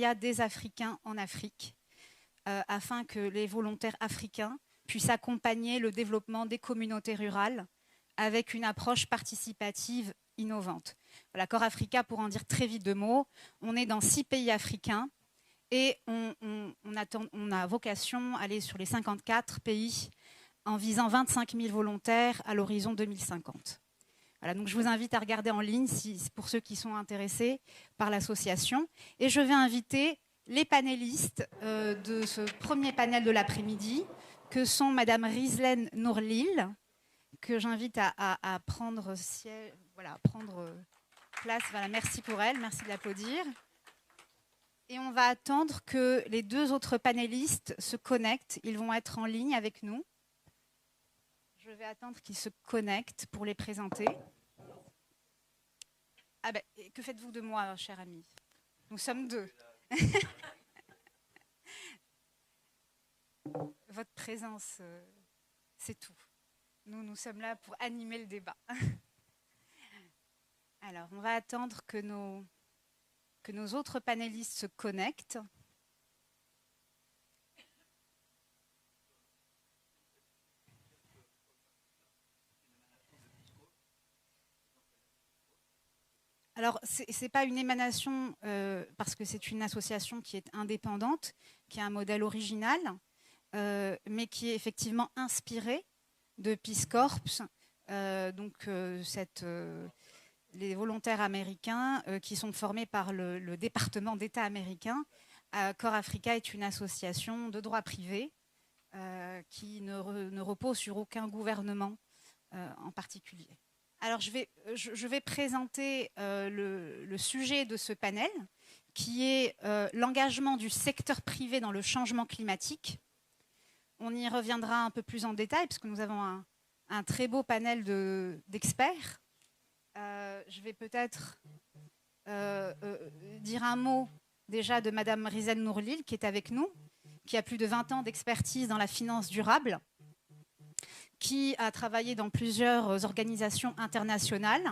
partenariat des Africains en Afrique, afin que les volontaires africains puissent accompagner le développement des communautés rurales avec une approche participative innovante. Voilà, Corps Africa, pour en dire très vite 2 mots, on est dans 6 pays africains et on a vocation à aller sur les 54 pays en visant 25 000 volontaires à l'horizon 2050. Voilà, donc je vous invite à regarder en ligne pour ceux qui sont intéressés par l'association. Et je vais inviter les panélistes de ce premier panel de l'après-midi, que sont Madame Rizlen Nourlil, que j'invite à prendre place. Voilà, merci pour elle, merci de l'applaudir. Et on va attendre que les 2 autres panélistes se connectent. Ils vont être en ligne avec nous. Je vais attendre qu'ils se connectent pour les présenter. Ah ben, que faites-vous de moi, cher ami? Nous sommes 2. Votre présence, c'est tout. Nous sommes là pour animer le débat. Alors, on va attendre que nos autres panélistes se connectent. Alors, ce n'est pas une émanation parce que c'est une association qui est indépendante, qui a un modèle original, mais qui est effectivement inspirée de Peace Corps, les volontaires américains qui sont formés par le département d'État américain. Corps Africa est une association de droit privé qui ne repose sur aucun gouvernement en particulier. Alors, je vais présenter le sujet de ce panel, qui est l'engagement du secteur privé dans le changement climatique. On y reviendra un peu plus en détail, puisque nous avons un très beau panel d'experts. Je vais peut-être dire un mot déjà de Madame Rizlen Nourlil, qui est avec nous, qui a plus de 20 ans d'expertise dans la finance durable, qui a travaillé dans plusieurs organisations internationales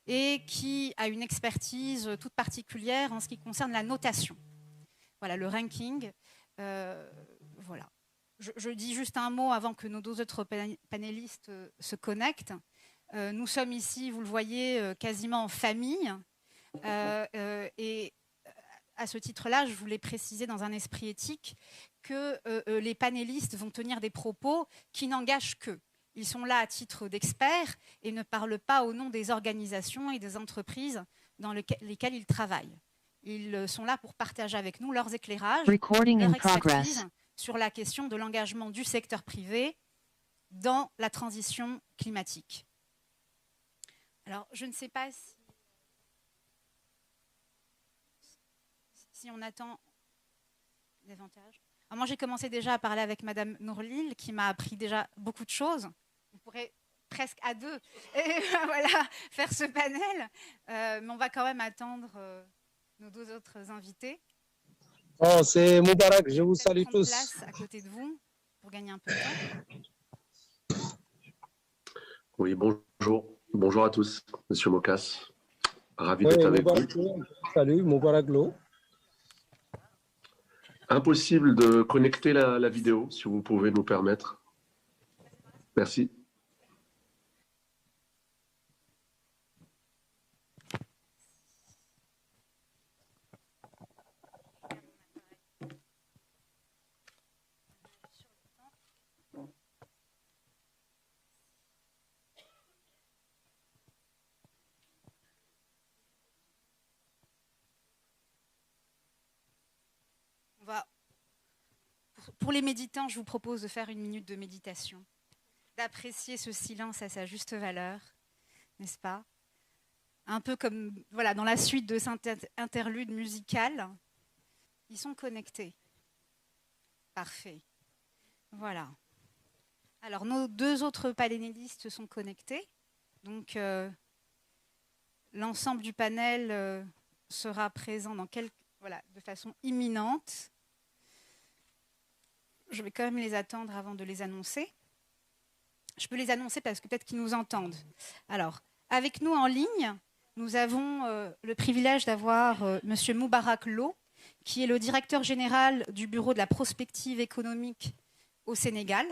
et qui a une expertise toute particulière en ce qui concerne la notation. Voilà, le ranking. Voilà. Je dis juste un mot avant que nos 2 autres panélistes se connectent. Nous sommes ici, vous le voyez, quasiment en famille. Et à ce titre-là, je voulais préciser dans un esprit éthique que les panélistes vont tenir des propos qui n'engagent qu'eux. Ils sont là à titre d'experts et ne parlent pas au nom des organisations et des entreprises dans lesquelles ils travaillent. Ils sont là pour partager avec nous leurs éclairages, leur expertise sur la question de l'engagement du secteur privé dans la transition climatique. Alors, je ne sais pas si on attend davantage. Alors moi, j'ai commencé déjà à parler avec Madame Nourlil, qui m'a appris déjà beaucoup de choses. On pourrait presque à 2 voilà, faire ce panel, mais on va quand même attendre nos 2 autres invités. Oh, c'est Moubarak, je vous salue tous. Place à côté de vous pour gagner un peu de temps. Oui, bonjour. Bonjour à tous, Monsieur Mokas. Ravi d'être avec vous. Salut, Moubarak Lo. Impossible de connecter la vidéo, si vous pouvez nous permettre. Merci. Pour les méditants, je vous propose de faire 1 minute de méditation, d'apprécier ce silence à sa juste valeur, n'est-ce pas? Un peu comme voilà, dans la suite de cet interlude musical, ils sont connectés. Parfait. Voilà. Alors, nos 2 autres panélistes sont connectés. Donc, l'ensemble du panel sera présent de façon imminente. Je vais quand même les attendre avant de les annoncer. Je peux les annoncer parce que peut-être qu'ils nous entendent. Alors, avec nous en ligne, nous avons le privilège d'avoir Monsieur Moubarak Lo, qui est le directeur général du Bureau de la prospective économique au Sénégal.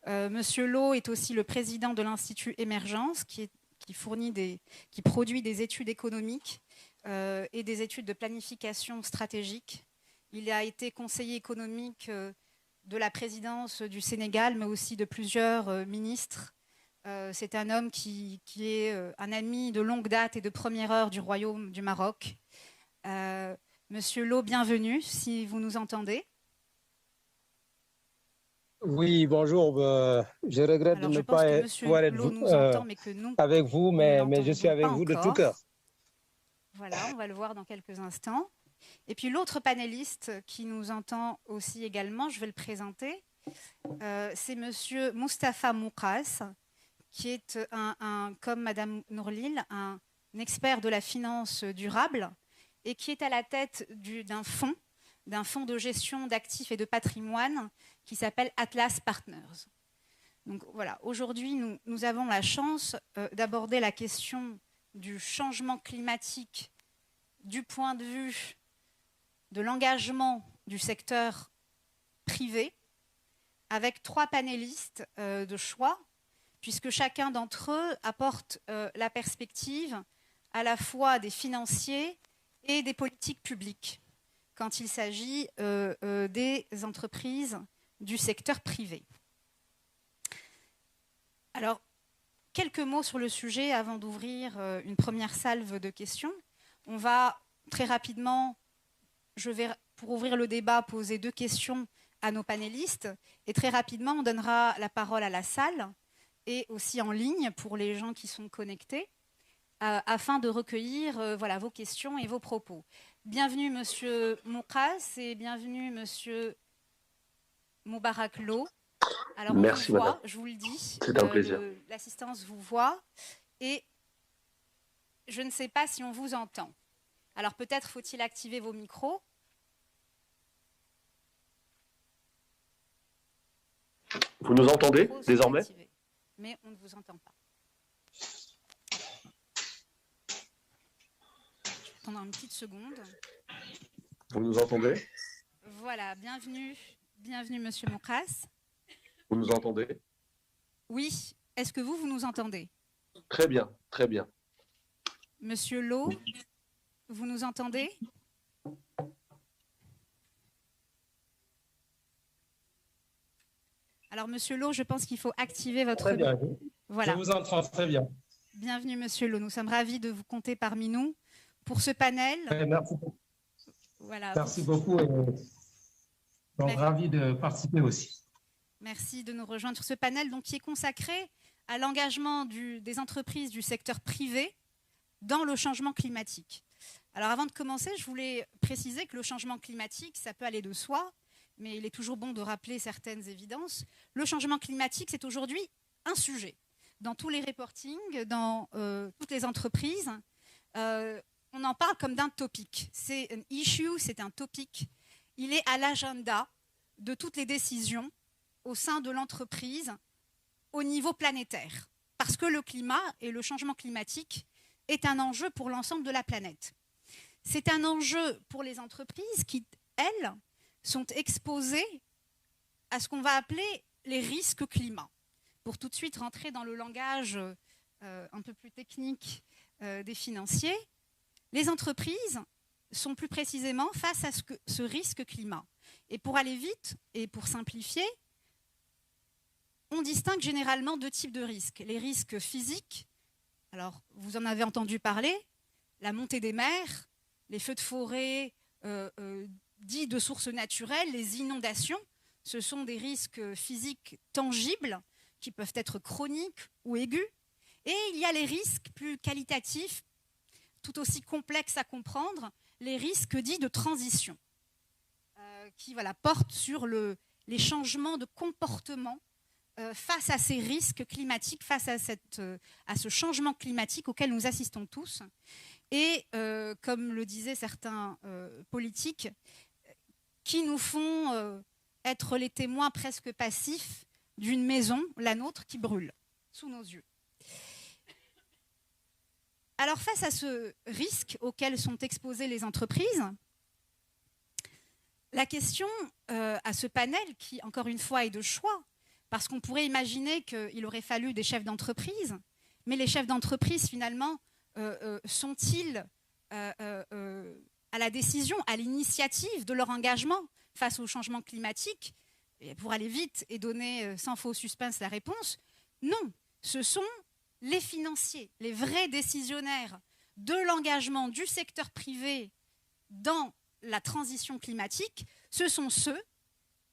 Monsieur Lo est aussi le président de l'Institut Émergence, qui produit des études économiques et des études de planification stratégique. Il a été conseiller économique de la présidence du Sénégal, mais aussi de plusieurs ministres. C'est un homme qui est un ami de longue date et de première heure du Royaume du Maroc. Monsieur Lo, bienvenue, si vous nous entendez. Oui, bonjour. Je regrette de ne pas pouvoir être avec vous, mais je suis avec vous de tout cœur. Voilà, on va le voir dans quelques instants. Et puis l'autre panéliste qui nous entend aussi également, je vais le présenter, c'est monsieur Moustapha Moukas, qui est comme Madame Nourlil, un expert de la finance durable et qui est à la tête d'un fonds de gestion d'actifs et de patrimoine qui s'appelle Atlas Partners. Donc voilà, aujourd'hui, nous avons la chance d'aborder la question du changement climatique du point de vue de l'engagement du secteur privé avec 3 panélistes de choix, puisque chacun d'entre eux apporte la perspective à la fois des financiers et des politiques publiques quand il s'agit des entreprises du secteur privé. Alors, quelques mots sur le sujet avant d'ouvrir une première salve de questions. On va très rapidement, pour ouvrir le débat, poser 2 questions à nos panélistes. Et très rapidement, on donnera la parole à la salle et aussi en ligne pour les gens qui sont connectés, afin de recueillir vos questions et vos propos. Bienvenue Monsieur Moukas et bienvenue Monsieur Moubarak Lo. Alors merci on vous voit, madame. Je vous le dis. C'est un plaisir. L'assistance vous voit et je ne sais pas si on vous entend. Alors peut-être faut-il activer vos micros. Vous nous entendez désormais? Mais on ne vous entend pas. Pendant une petite seconde. Vous nous entendez? Voilà, bienvenue Monsieur Moukas. Vous nous entendez? Oui, est-ce que vous nous entendez? Très bien, très bien. Monsieur Lo, vous nous entendez? Alors Monsieur Lo, je pense qu'il faut activer votre... Très bien, voilà. Je vous entends très bien. Bienvenue Monsieur Lo, nous sommes ravis de vous compter parmi nous pour ce panel. Merci beaucoup. Voilà. Merci beaucoup et donc ravi de participer aussi. Merci de nous rejoindre sur ce panel qui est consacré à l'engagement des entreprises du secteur privé dans le changement climatique. Alors avant de commencer, je voulais préciser que le changement climatique, ça peut aller de soi, mais il est toujours bon de rappeler certaines évidences. Le changement climatique, c'est aujourd'hui un sujet. Dans tous les reportings, dans toutes les entreprises, on en parle comme d'un topic. C'est un issue, c'est un topic. Il est à l'agenda de toutes les décisions au sein de l'entreprise au niveau planétaire. Parce que le climat et le changement climatique est un enjeu pour l'ensemble de la planète. C'est un enjeu pour les entreprises qui, elles, sont exposées à ce qu'on va appeler les risques climat. Pour tout de suite rentrer dans le langage un peu plus technique des financiers, les entreprises sont plus précisément face à ce risque climat. Et pour aller vite et pour simplifier, on distingue généralement 2 types de risques. Les risques physiques, alors vous en avez entendu parler, la montée des mers, les feux de forêt dits de sources naturelles, les inondations, ce sont des risques physiques tangibles qui peuvent être chroniques ou aigus. Et il y a les risques plus qualitatifs, tout aussi complexes à comprendre, les risques dits de transition, qui portent sur les changements de comportement face à ces risques climatiques, face à ce changement climatique auquel nous assistons tous. Et comme le disaient certains politiques, qui nous font être les témoins presque passifs d'une maison, la nôtre, qui brûle sous nos yeux. Alors face à ce risque auquel sont exposées les entreprises, La question à ce panel, qui encore une fois est de choix, parce qu'on pourrait imaginer qu'il aurait fallu des chefs d'entreprise, mais les chefs d'entreprise finalement sont-ils à la décision, à l'initiative de leur engagement face au changement climatique? Et pour aller vite et donner sans faux suspense la réponse, non, ce sont les financiers, les vrais décisionnaires de l'engagement du secteur privé dans la transition climatique. Ce sont ceux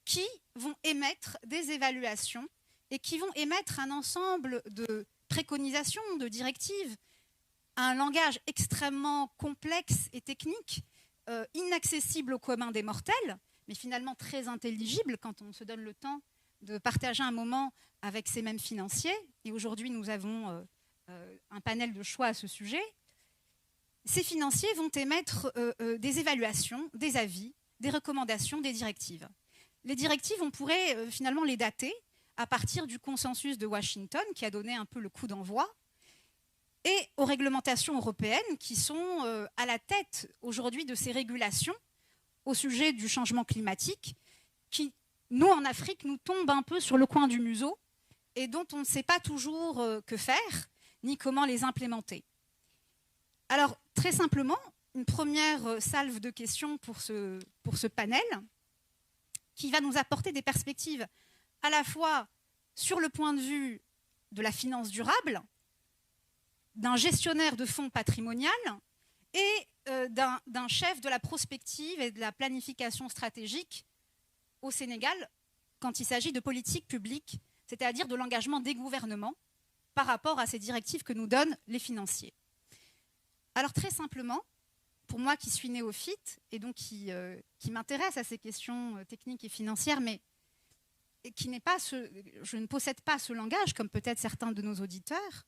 qui vont émettre des évaluations et qui vont émettre un ensemble de préconisations, de directives, un langage extrêmement complexe et technique, inaccessible au commun des mortels, mais finalement très intelligible quand on se donne le temps de partager un moment avec ces mêmes financiers. Et aujourd'hui, nous avons un panel de choix à ce sujet. Ces financiers vont émettre des évaluations, des avis, des recommandations, des directives. Les directives, on pourrait finalement les dater à partir du consensus de Washington, qui a donné un peu le coup d'envoi, et aux réglementations européennes qui sont à la tête aujourd'hui de ces régulations au sujet du changement climatique, qui, nous, en Afrique, nous tombent un peu sur le coin du museau et dont on ne sait pas toujours que faire, ni comment les implémenter. Alors, très simplement, une première salve de questions pour ce panel, qui va nous apporter des perspectives à la fois sur le point de vue de la finance durable, d'un gestionnaire de fonds patrimonial et d'un chef de la prospective et de la planification stratégique au Sénégal quand il s'agit de politique publique, c'est-à-dire de l'engagement des gouvernements par rapport à ces directives que nous donnent les financiers. Alors très simplement, pour moi qui suis néophyte et donc qui m'intéresse à ces questions techniques et financières, mais qui n'est pas je ne possède pas ce langage comme peut-être certains de nos auditeurs.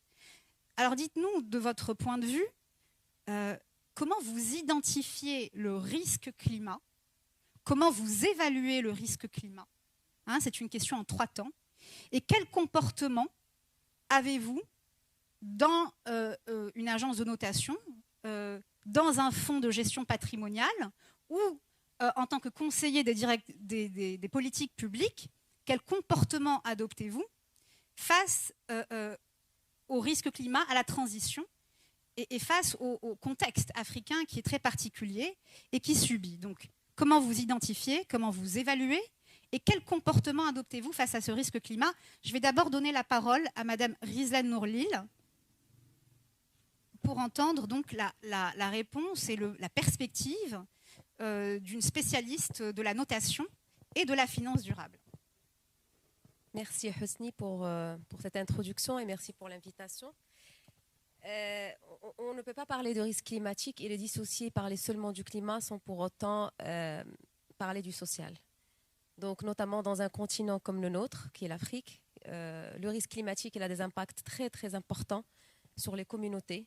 Alors dites-nous, de votre point de vue, comment vous identifiez le risque climat? Comment vous évaluez le risque climat? C'est une question en 3 temps. Et quel comportement avez-vous dans une agence de notation, dans un fonds de gestion patrimoniale ou en tant que conseiller des politiques publiques? Quel comportement adoptez-vous face au risque climat, à la transition et face au contexte africain qui est très particulier et qui subit? Donc, comment vous identifiez, comment vous évaluez et quel comportement adoptez-vous face à ce risque climat? Je vais d'abord donner la parole à Madame Rizlan Nourlil pour entendre donc la réponse et la perspective d'une spécialiste de la notation et de la finance durable. Merci Husni pour cette introduction et merci pour l'invitation. On ne peut pas parler de risque climatique et les dissocier, parler seulement du climat sans pour autant parler du social. Donc notamment dans un continent comme le nôtre, qui est l'Afrique, le risque climatique il a des impacts très très importants sur les communautés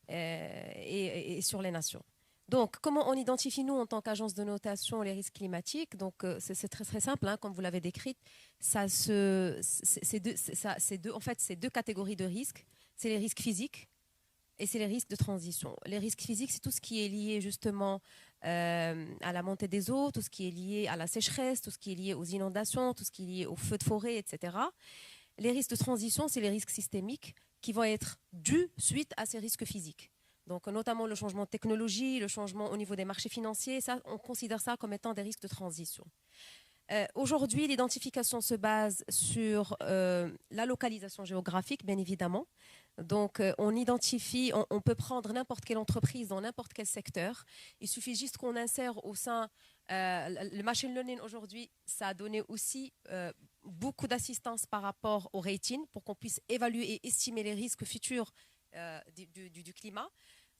et sur les nations. Donc, comment on identifie, nous, en tant qu'agence de notation, les risques climatiques? Donc, c'est très, très simple, comme vous l'avez décrit. C'est deux catégories de risques. C'est les risques physiques et c'est les risques de transition. Les risques physiques, c'est tout ce qui est lié, justement, à la montée des eaux, tout ce qui est lié à la sécheresse, tout ce qui est lié aux inondations, tout ce qui est lié aux feux de forêt, etc. Les risques de transition, c'est les risques systémiques qui vont être dus suite à ces risques physiques. Donc, notamment le changement de technologie, le changement au niveau des marchés financiers, ça, on considère ça comme étant des risques de transition. Aujourd'hui, l'identification se base sur la localisation géographique, bien évidemment. Donc, on identifie, on peut prendre n'importe quelle entreprise dans n'importe quel secteur. Il suffit juste qu'on insère au sein le machine learning aujourd'hui, ça a donné aussi beaucoup d'assistance par rapport au rating pour qu'on puisse évaluer et estimer les risques futurs du climat.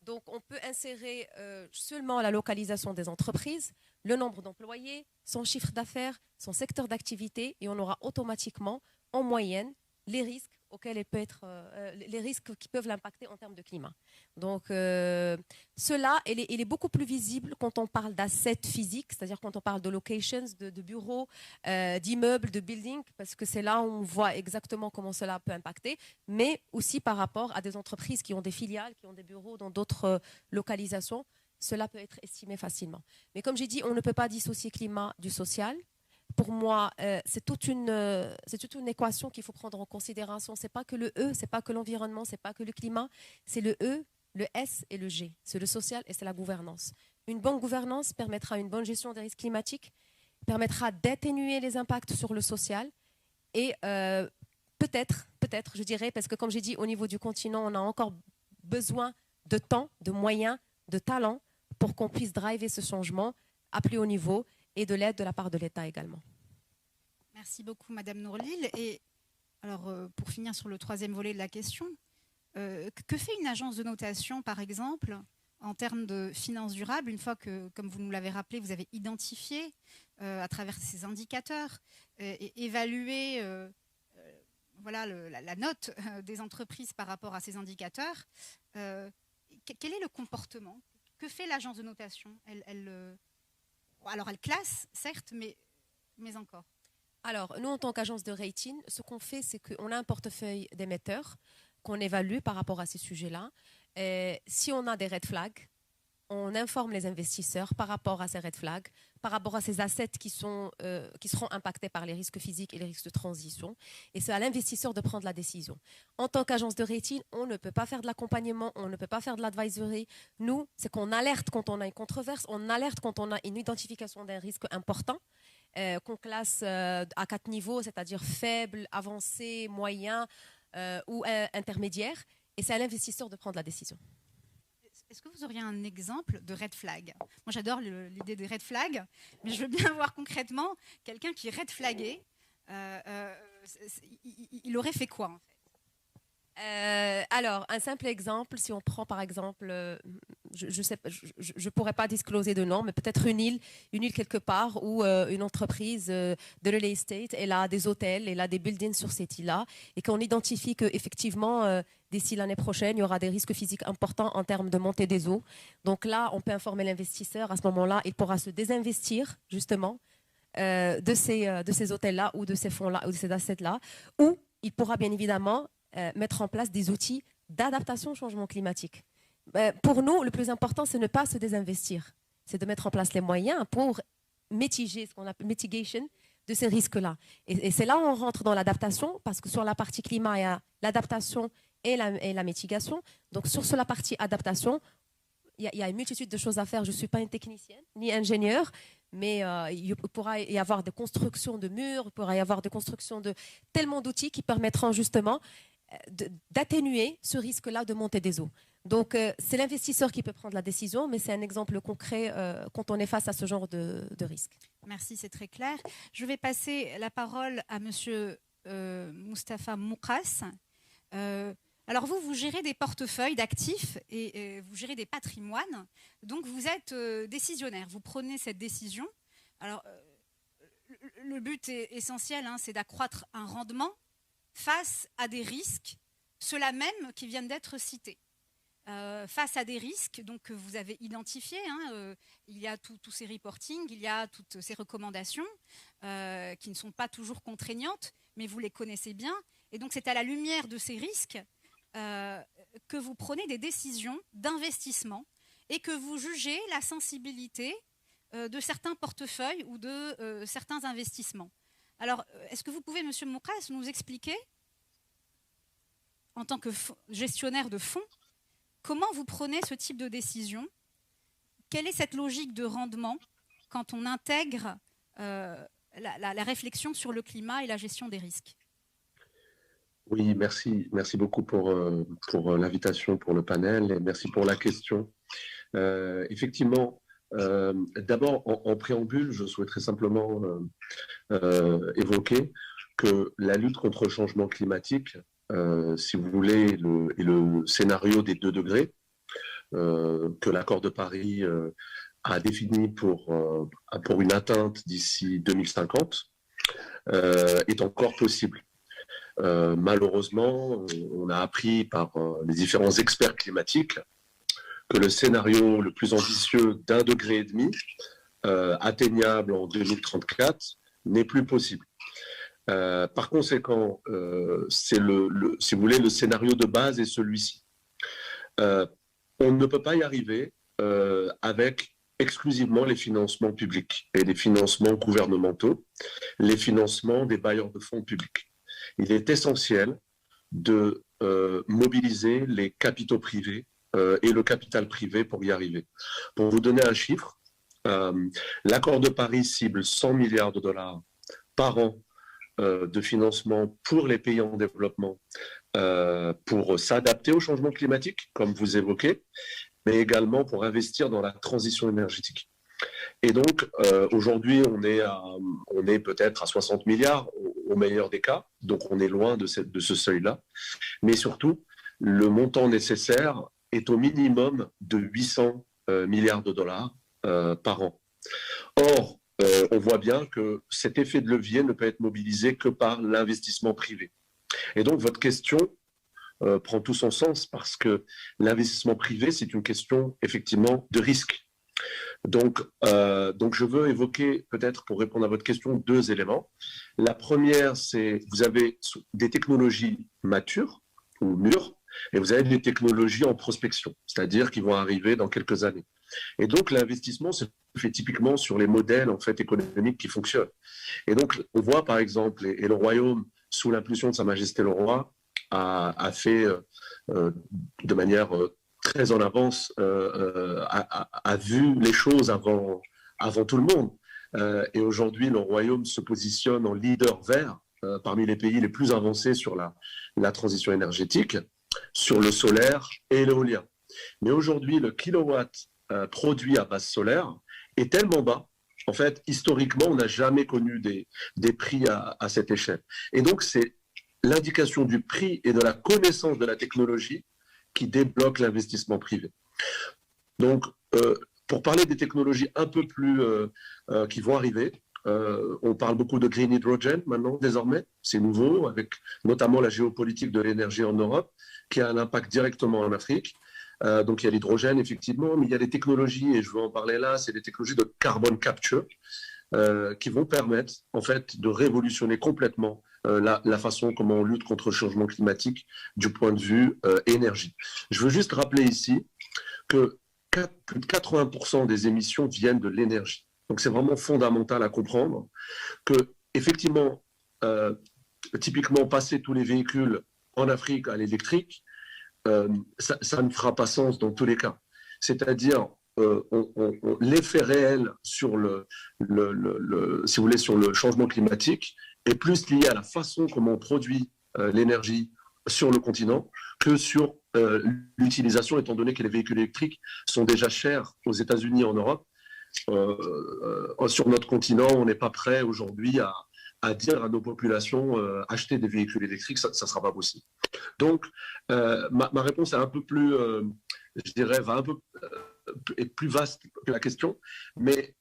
Donc, on peut insérer seulement la localisation des entreprises, le nombre d'employés, son chiffre d'affaires, son secteur d'activité, et on aura automatiquement, en moyenne, les risques auxquels les risques qui peuvent l'impacter en termes de climat. Donc, cela, il est beaucoup plus visible quand on parle d'assets physiques, c'est-à-dire quand on parle de locations, de bureaux, d'immeubles, de buildings, parce que c'est là où on voit exactement comment cela peut impacter, mais aussi par rapport à des entreprises qui ont des filiales, qui ont des bureaux dans d'autres localisations. cela peut être estimé facilement. Mais comme j'ai dit, on ne peut pas dissocier climat du social. Pour moi, c'est toute une équation qu'il faut prendre en considération. Ce n'est pas que le E, ce n'est pas que l'environnement, ce n'est pas que le climat, c'est le E, le S et le G. C'est le social et c'est la gouvernance. Une bonne gouvernance permettra une bonne gestion des risques climatiques, permettra d'atténuer les impacts sur le social et peut-être, je dirais, parce que comme j'ai dit, au niveau du continent, on a encore besoin de temps, de moyens, de talent pour qu'on puisse driver ce changement à plus haut niveau et de l'aide de la part de l'État également. Merci beaucoup, Madame Nourlil. Et alors, pour finir sur le troisième volet de la question, que fait une agence de notation, par exemple, en termes de finances durables, une fois que, comme vous nous l'avez rappelé, vous avez identifié à travers ces indicateurs et évalué voilà, la note des entreprises par rapport à ces indicateurs, quel est le comportement? Que fait l'agence de notation? Alors, elle classe, certes, mais encore. Alors, nous, en tant qu'agence de rating, ce qu'on fait, c'est qu'on a un portefeuille d'émetteurs qu'on évalue par rapport à ces sujets-là. Si on a des red flags, on informe les investisseurs par rapport à ces red flags, par rapport à ces assets qui seront impactés par les risques physiques et les risques de transition. Et c'est à l'investisseur de prendre la décision. En tant qu'agence de rating, on ne peut pas faire de l'accompagnement, on ne peut pas faire de l'advisory. Nous, c'est qu'on alerte quand on a une controverse, on alerte quand on a une identification d'un risque important, qu'on classe à 4 niveaux, c'est-à-dire faible, avancé, moyen ou intermédiaire. Et c'est à l'investisseur de prendre la décision. Est-ce que vous auriez un exemple de red flag? Moi, j'adore l'idée des red flags, mais je veux bien voir concrètement quelqu'un qui est red flagué. Il aurait fait quoi, en fait? Alors, un simple exemple, si on prend par exemple, je pourrais pas discloser de nom, mais peut-être une île quelque part où une entreprise de real estate, elle a des hôtels, elle a des buildings sur cette île-là, et qu'on identifie qu'effectivement, d'ici l'année prochaine, il y aura des risques physiques importants en termes de montée des eaux. Donc là, on peut informer l'investisseur. À ce moment-là, il pourra se désinvestir justement de ces hôtels-là ou de ces fonds-là ou de ces assets-là, ou il pourra bien évidemment mettre en place des outils d'adaptation au changement climatique. Pour nous, le plus important, c'est de ne pas se désinvestir. C'est de mettre en place les moyens pour mitiger ce qu'on appelle mitigation de ces risques-là. Et c'est là où on rentre dans l'adaptation, parce que sur la partie climat, il y a l'adaptation et la mitigation. Donc sur la partie adaptation, il y a une multitude de choses à faire. Je ne suis pas une technicienne ni ingénieure, mais il pourra y avoir des constructions de murs, il pourra y avoir des constructions de tellement d'outils qui permettront justement d'atténuer ce risque-là de montée des eaux. Donc, c'est l'investisseur qui peut prendre la décision, mais c'est un exemple concret quand on est face à ce genre de risque. Merci, c'est très clair. Je vais passer la parole à Monsieur Moustapha Moukas. Alors, vous gérez des portefeuilles d'actifs et vous gérez des patrimoines. Donc, vous êtes décisionnaire. Vous prenez cette décision. Alors, le but essentiel, c'est d'accroître un rendement face à des risques, ceux-là même qui viennent d'être cités. Face à des risques donc, que vous avez identifiés, il y a tous ces reportings, il y a toutes ces recommandations qui ne sont pas toujours contraignantes, mais vous les connaissez bien. Et donc c'est à la lumière de ces risques que vous prenez des décisions d'investissement et que vous jugez la sensibilité de certains portefeuilles ou de certains investissements. Alors, est-ce que vous pouvez, Monsieur Moukas, nous expliquer, en tant que gestionnaire de fonds, comment vous prenez ce type de décision? Quelle est cette logique de rendement quand on intègre la réflexion sur le climat et la gestion des risques? Oui, merci. Merci beaucoup pour l'invitation, pour le panel, et merci pour la question. Effectivement, d'abord, en préambule, je souhaiterais simplement évoquer que la lutte contre le changement climatique, si vous voulez, est le scénario des 2 degrés que l'accord de Paris a défini pour une atteinte d'ici 2050 est encore possible. Malheureusement, on a appris par les différents experts climatiques que le scénario le plus ambitieux d'1,5 degré atteignable en 2034 n'est plus possible. Par conséquent, c'est si vous voulez, le scénario de base est celui-ci. On ne peut pas y arriver avec exclusivement les financements publics et les financements gouvernementaux, les financements des bailleurs de fonds publics. Il est essentiel de mobiliser les capitaux privés et le capital privé pour y arriver. Pour vous donner un chiffre, l'accord de Paris cible 100 milliards de dollars par an de financement pour les pays en développement pour s'adapter au changement climatique, comme vous évoquez, mais également pour investir dans la transition énergétique. Et donc, aujourd'hui, on est peut-être à 60 milliards au meilleur des cas, donc on est loin de ce seuil-là. Mais surtout, le montant nécessaire est au minimum de 800 milliards de dollars par an. Or, on voit bien que cet effet de levier ne peut être mobilisé que par l'investissement privé. Et donc, votre question prend tout son sens parce que l'investissement privé, c'est une question effectivement de risque. Donc, je veux évoquer peut-être pour répondre à votre question 2 éléments. La première, c'est vous avez des technologies matures ou mûres et vous avez des technologies en prospection, c'est-à-dire qui vont arriver dans quelques années. Et donc, l'investissement se fait typiquement sur les modèles en fait, économiques qui fonctionnent. Et donc, on voit par exemple, et le Royaume, sous l'impulsion de Sa Majesté le Roi, a fait de manière très en avance, a vu les choses avant tout le monde. Et aujourd'hui, le Royaume se positionne en leader vert parmi les pays les plus avancés sur la transition énergétique, sur le solaire et l'éolien. Mais aujourd'hui, le kilowatt produit à base solaire est tellement bas. En fait, historiquement, on n'a jamais connu des prix à cette échelle. Et donc, c'est l'indication du prix et de la connaissance de la technologie qui débloque l'investissement privé. Donc, pour parler des technologies un peu plus qui vont arriver, on parle beaucoup de green hydrogen maintenant, désormais. C'est nouveau, avec notamment la géopolitique de l'énergie en Europe, qui a un impact directement en Afrique. Donc, il y a l'hydrogène, effectivement, mais il y a des technologies, et je veux en parler là, c'est des technologies de carbon capture qui vont permettre, en fait, de révolutionner complètement la façon comment on lutte contre le changement climatique du point de vue énergie. Je veux juste rappeler ici que plus de 80% des émissions viennent de l'énergie. Donc, c'est vraiment fondamental à comprendre que, effectivement, typiquement, passer tous les véhicules en Afrique à l'électrique, ça ne fera pas sens dans tous les cas. C'est-à-dire, l'effet réel sur si vous voulez, sur le changement climatique est plus lié à la façon comment on produit l'énergie sur le continent que sur l'utilisation, étant donné que les véhicules électriques sont déjà chers aux États-Unis et en Europe. Sur notre continent, on n'est pas prêt aujourd'hui à dire à nos populations acheter des véhicules électriques, ça ne sera pas possible. Donc, ma réponse est un peu plus, je dirais, est plus vaste que la question, mais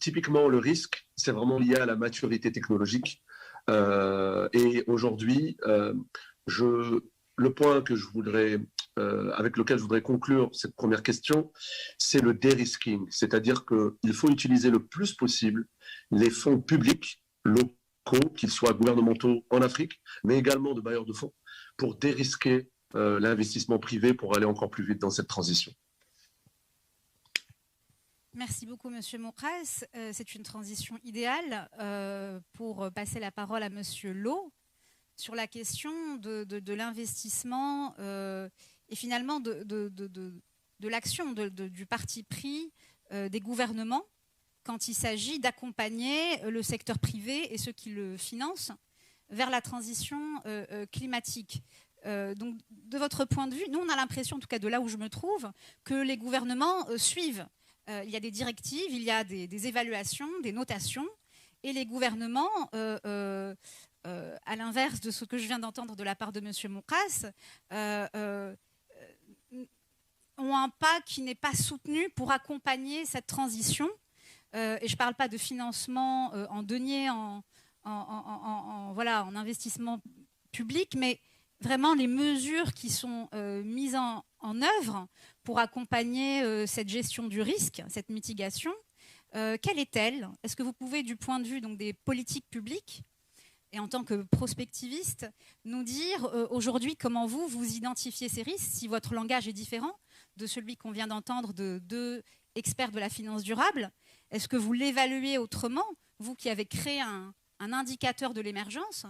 typiquement, le risque, c'est vraiment lié à la maturité technologique. Et aujourd'hui, le point que je voudrais, avec lequel je voudrais conclure cette première question, c'est le dérisking, c'est-à-dire qu'il faut utiliser le plus possible les fonds publics locaux, qu'ils soient gouvernementaux en Afrique, mais également de bailleurs de fonds, pour dérisquer l'investissement privé pour aller encore plus vite dans cette transition. Merci beaucoup, Monsieur Mokras. C'est une transition idéale pour passer la parole à Monsieur Lo sur la question de l'investissement et finalement de l'action du parti pris des gouvernements quand il s'agit d'accompagner le secteur privé et ceux qui le financent vers la transition climatique. Donc, de votre point de vue, nous, on a l'impression, en tout cas de là où je me trouve, que les gouvernements suivent. Il y a des directives, il y a des évaluations, des notations, et les gouvernements, à l'inverse de ce que je viens d'entendre de la part de M. Mokras, ont un pas qui n'est pas soutenu pour accompagner cette transition. Et je ne parle pas de financement en deniers, en investissement public, mais vraiment les mesures qui sont mises en œuvre pour accompagner cette gestion du risque, cette mitigation. Quelle est-elle? Est-ce que vous pouvez, du point de vue donc, des politiques publiques, et en tant que prospectiviste, nous dire aujourd'hui comment vous identifiez ces risques, si votre langage est différent de celui qu'on vient d'entendre de deux experts de la finance durable? Est-ce que vous l'évaluez autrement, vous qui avez créé un indicateur de l'émergence?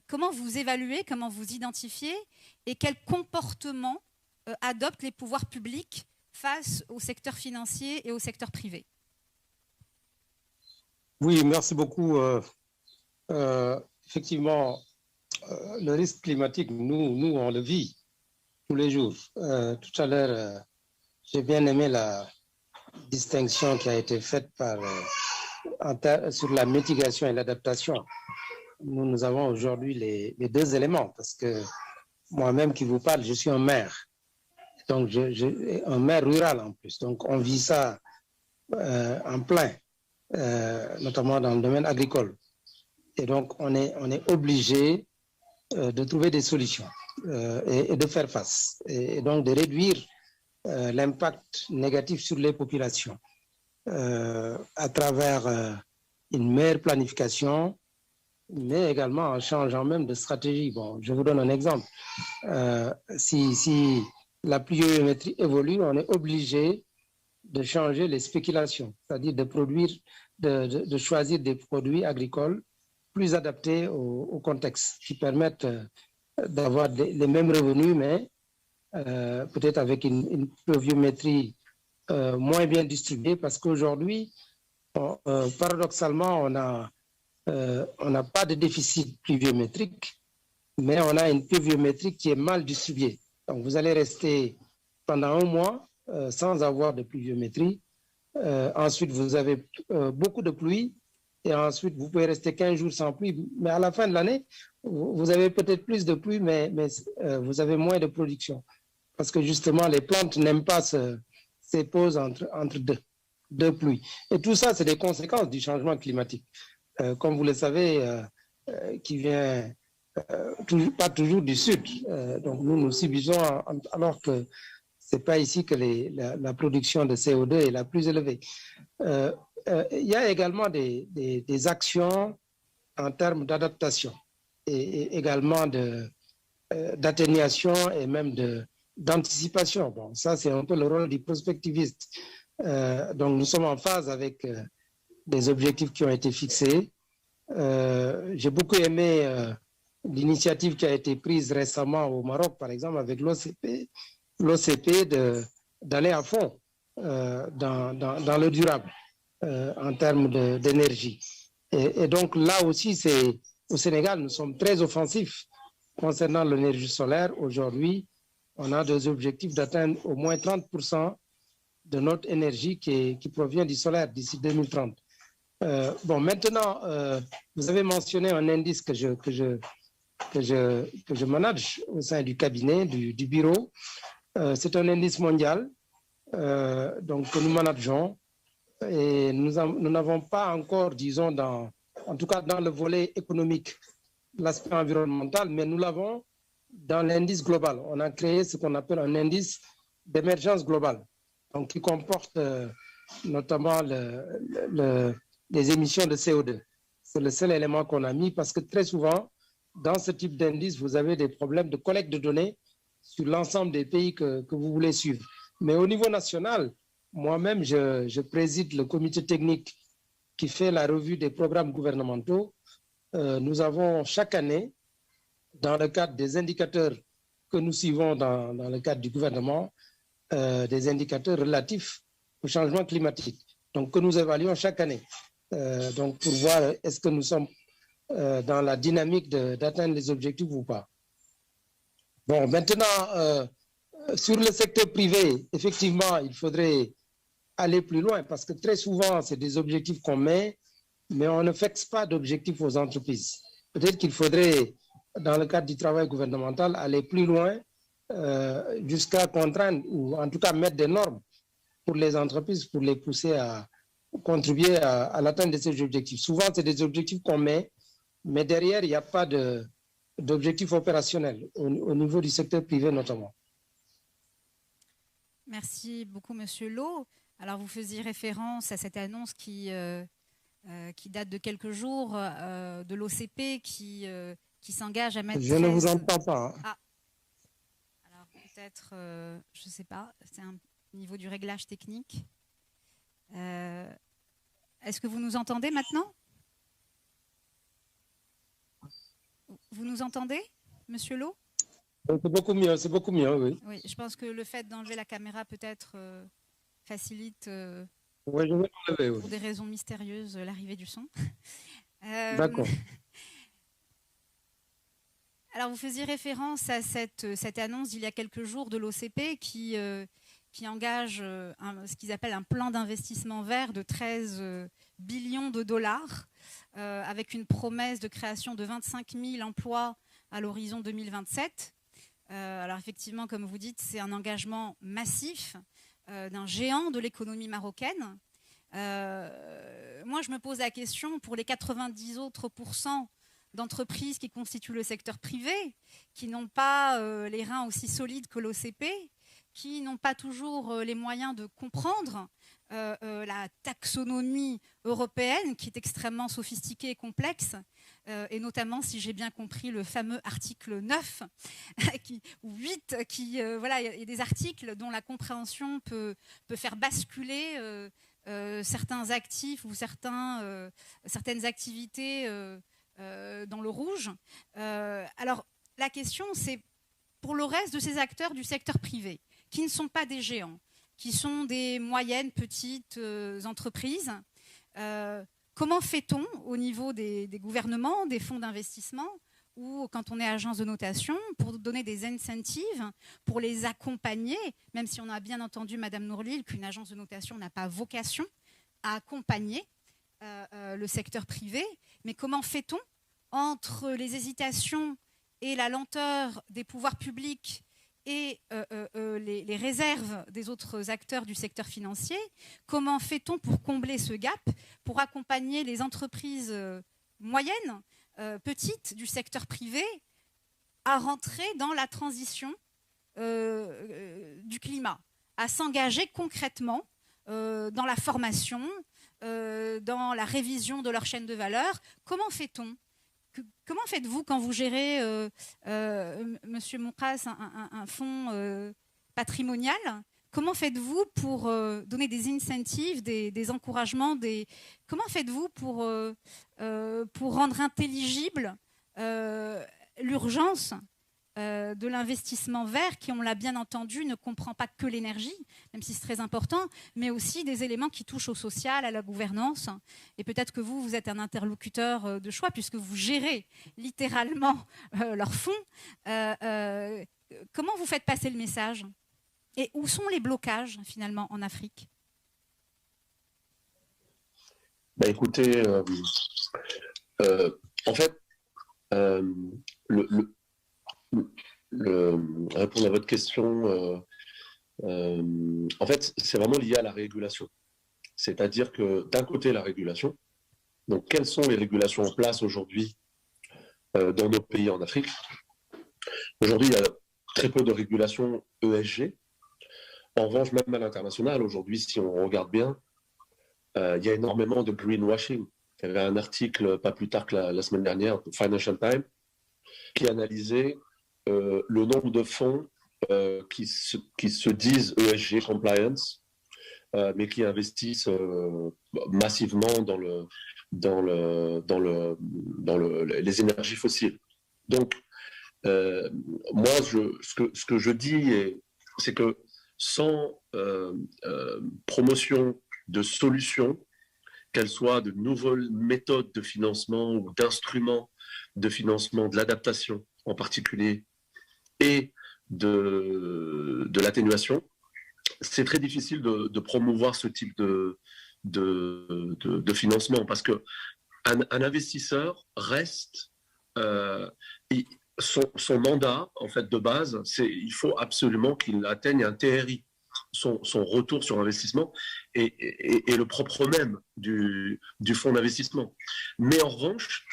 Comment vous évaluez, comment vous identifiez et quel comportement adoptent les pouvoirs publics face au secteur financier et au secteur privé? Oui, merci beaucoup. Effectivement, le risque climatique, nous, on le vit tous les jours. Tout à l'heure, j'ai bien aimé la distinction qui a été faite sur la mitigation et l'adaptation. Nous avons aujourd'hui les deux éléments, parce que moi-même qui vous parle, je suis un maire. Donc, un maire rural en plus. Donc, on vit ça en plein, notamment dans le domaine agricole. Et donc, on est obligé de trouver des solutions et de faire face. Et donc, de réduire l'impact négatif sur les populations à travers une meilleure planification, mais également en changeant même de stratégie. Bon, je vous donne un exemple. Si la pluviométrie évolue, on est obligé de changer les spéculations, c'est-à-dire de choisir des produits agricoles plus adaptés au contexte, qui permettent d'avoir les mêmes revenus, mais peut-être avec une pluviométrie moins bien distribuée, parce qu'aujourd'hui, paradoxalement, on n'a pas de déficit pluviométrique, mais on a une pluviométrie qui est mal distribuée. Donc, vous allez rester pendant un mois sans avoir de pluviométrie. Ensuite, vous avez beaucoup de pluie. Et ensuite, vous pouvez rester 15 jours sans pluie. Mais à la fin de l'année, vous avez peut-être plus de pluie, mais vous avez moins de production. Parce que justement, les plantes n'aiment pas ces pauses entre deux pluies. Et tout ça, c'est des conséquences du changement climatique. Comme vous le savez, qui vient pas toujours du sud. Donc nous subissons, alors que ce n'est pas ici que la production de CO2 est la plus élevée. Il y a également des actions en termes d'adaptation et également d'atténuation et même d'anticipation. Bon, ça, c'est un peu le rôle du prospectiviste. Donc nous sommes en phase avec des objectifs qui ont été fixés. J'ai beaucoup aimé l'initiative qui a été prise récemment au Maroc, par exemple, avec l'OCP d'aller à fond dans le durable en termes d'énergie. Et donc là aussi, au Sénégal, nous sommes très offensifs concernant l'énergie solaire. Aujourd'hui, on a des objectifs d'atteindre au moins 30% de notre énergie qui provient du solaire d'ici 2030. Bon, maintenant, vous avez mentionné un indice que je manage au sein du cabinet, du bureau. C'est un indice mondial donc, que nous manageons. Et nous n'avons pas encore, disons, en tout cas dans le volet économique, l'aspect environnemental, mais nous l'avons dans l'indice global. On a créé ce qu'on appelle un indice d'émergence globale, donc qui comporte notamment les émissions de CO2. C'est le seul élément qu'on a mis parce que très souvent, dans ce type d'indice, vous avez des problèmes de collecte de données sur l'ensemble des pays que vous voulez suivre. Mais au niveau national, moi-même, je préside le comité technique qui fait la revue des programmes gouvernementaux. Nous avons chaque année, dans le cadre des indicateurs que nous suivons dans le cadre du gouvernement, des indicateurs relatifs au changement climatique, donc que nous évaluons chaque année. Donc pour voir est-ce que nous sommes dans la dynamique d'atteindre les objectifs ou pas. Bon, maintenant, sur le secteur privé, effectivement, il faudrait aller plus loin parce que très souvent, c'est des objectifs qu'on met, mais on ne fixe pas d'objectifs aux entreprises. Peut-être qu'il faudrait, dans le cadre du travail gouvernemental, aller plus loin jusqu'à contraindre ou en tout cas mettre des normes pour les entreprises pour les pousser à contribuer à l'atteinte de ces objectifs. Souvent, c'est des objectifs qu'on met, mais derrière, il n'y a pas d'objectifs opérationnels au niveau du secteur privé notamment. Merci beaucoup, Monsieur Lo. Alors, vous faisiez référence à cette annonce qui date de quelques jours de l'OCP qui s'engage à mettre... Je ne vous entends pas. Ah. Alors, peut-être, je ne sais pas, c'est un niveau du réglage technique. Est-ce que vous nous entendez maintenant? Vous nous entendez, Monsieur Lo? C'est beaucoup mieux, oui. Oui, je pense que le fait d'enlever la caméra peut-être facilite, Oui, je vais l'enlever, oui. pour des raisons mystérieuses, l'arrivée du son. D'accord. Alors, vous faisiez référence à cette annonce d'il y a quelques jours de l'OCP qui engage ce qu'ils appellent un plan d'investissement vert de 13 billions de dollars, avec une promesse de création de 25 000 emplois à l'horizon 2027. Alors effectivement, comme vous dites, c'est un engagement massif d'un géant de l'économie marocaine. Moi, je me pose la question, pour les 90 autres % d'entreprises qui constituent le secteur privé, qui n'ont pas les reins aussi solides que l'OCP, qui n'ont pas toujours les moyens de comprendre la taxonomie européenne, qui est extrêmement sophistiquée et complexe, et notamment, si j'ai bien compris, le fameux article 9 ou 8, voilà, il y a des articles dont la compréhension peut faire basculer certains actifs ou certaines activités dans le rouge. Alors, la question, c'est pour le reste de ces acteurs du secteur privé, qui ne sont pas des géants, qui sont des moyennes, petites entreprises, comment fait-on au niveau des gouvernements, des fonds d'investissement, ou quand on est agence de notation, pour donner des incentives, pour les accompagner, même si on a bien entendu, Madame Nourlil, qu'une agence de notation n'a pas vocation à accompagner le secteur privé, mais comment fait-on entre les hésitations et la lenteur des pouvoirs publics et les réserves des autres acteurs du secteur financier? Comment fait-on pour combler ce gap, pour accompagner les entreprises moyennes, petites du secteur privé à rentrer dans la transition du climat, à s'engager concrètement dans la formation, dans la révision de leur chaîne de valeur? Comment fait-on? Comment faites-vous quand vous gérez, Monsieur Moncras, un fonds patrimonial? Comment faites-vous pour donner des incentives, des encouragements, comment faites-vous pour rendre intelligible l'urgence de l'investissement vert qui, on l'a bien entendu, ne comprend pas que l'énergie, même si c'est très important, mais aussi des éléments qui touchent au social, à la gouvernance. Et peut-être que vous êtes un interlocuteur de choix, puisque vous gérez littéralement leurs fonds. Comment vous faites passer le message? Et où sont les blocages, finalement, en Afrique? Écoutez, en fait, répondre à votre question, en fait, c'est vraiment lié à la régulation. C'est-à-dire que d'un côté, la régulation, donc quelles sont les régulations en place aujourd'hui dans nos pays en Afrique? Aujourd'hui, il y a très peu de régulation ESG. En revanche, même à l'international, aujourd'hui, si on regarde bien, il y a énormément de greenwashing. Il y avait un article, pas plus tard que la semaine dernière, de Financial Times, qui analysait le nombre de fonds qui se disent ESG compliance, mais qui investissent massivement dans les énergies fossiles. Donc, moi, ce que je dis, c'est que sans promotion de solutions, qu'elles soient de nouvelles méthodes de financement ou d'instruments de financement, de l'adaptation en particulier, et de l'atténuation, c'est très difficile de promouvoir ce type de financement, parce qu'un investisseur reste... son mandat, en fait, de base, c'est il faut absolument qu'il atteigne un TRI, son retour sur investissement, et le propre même du fonds d'investissement. Mais en revanche,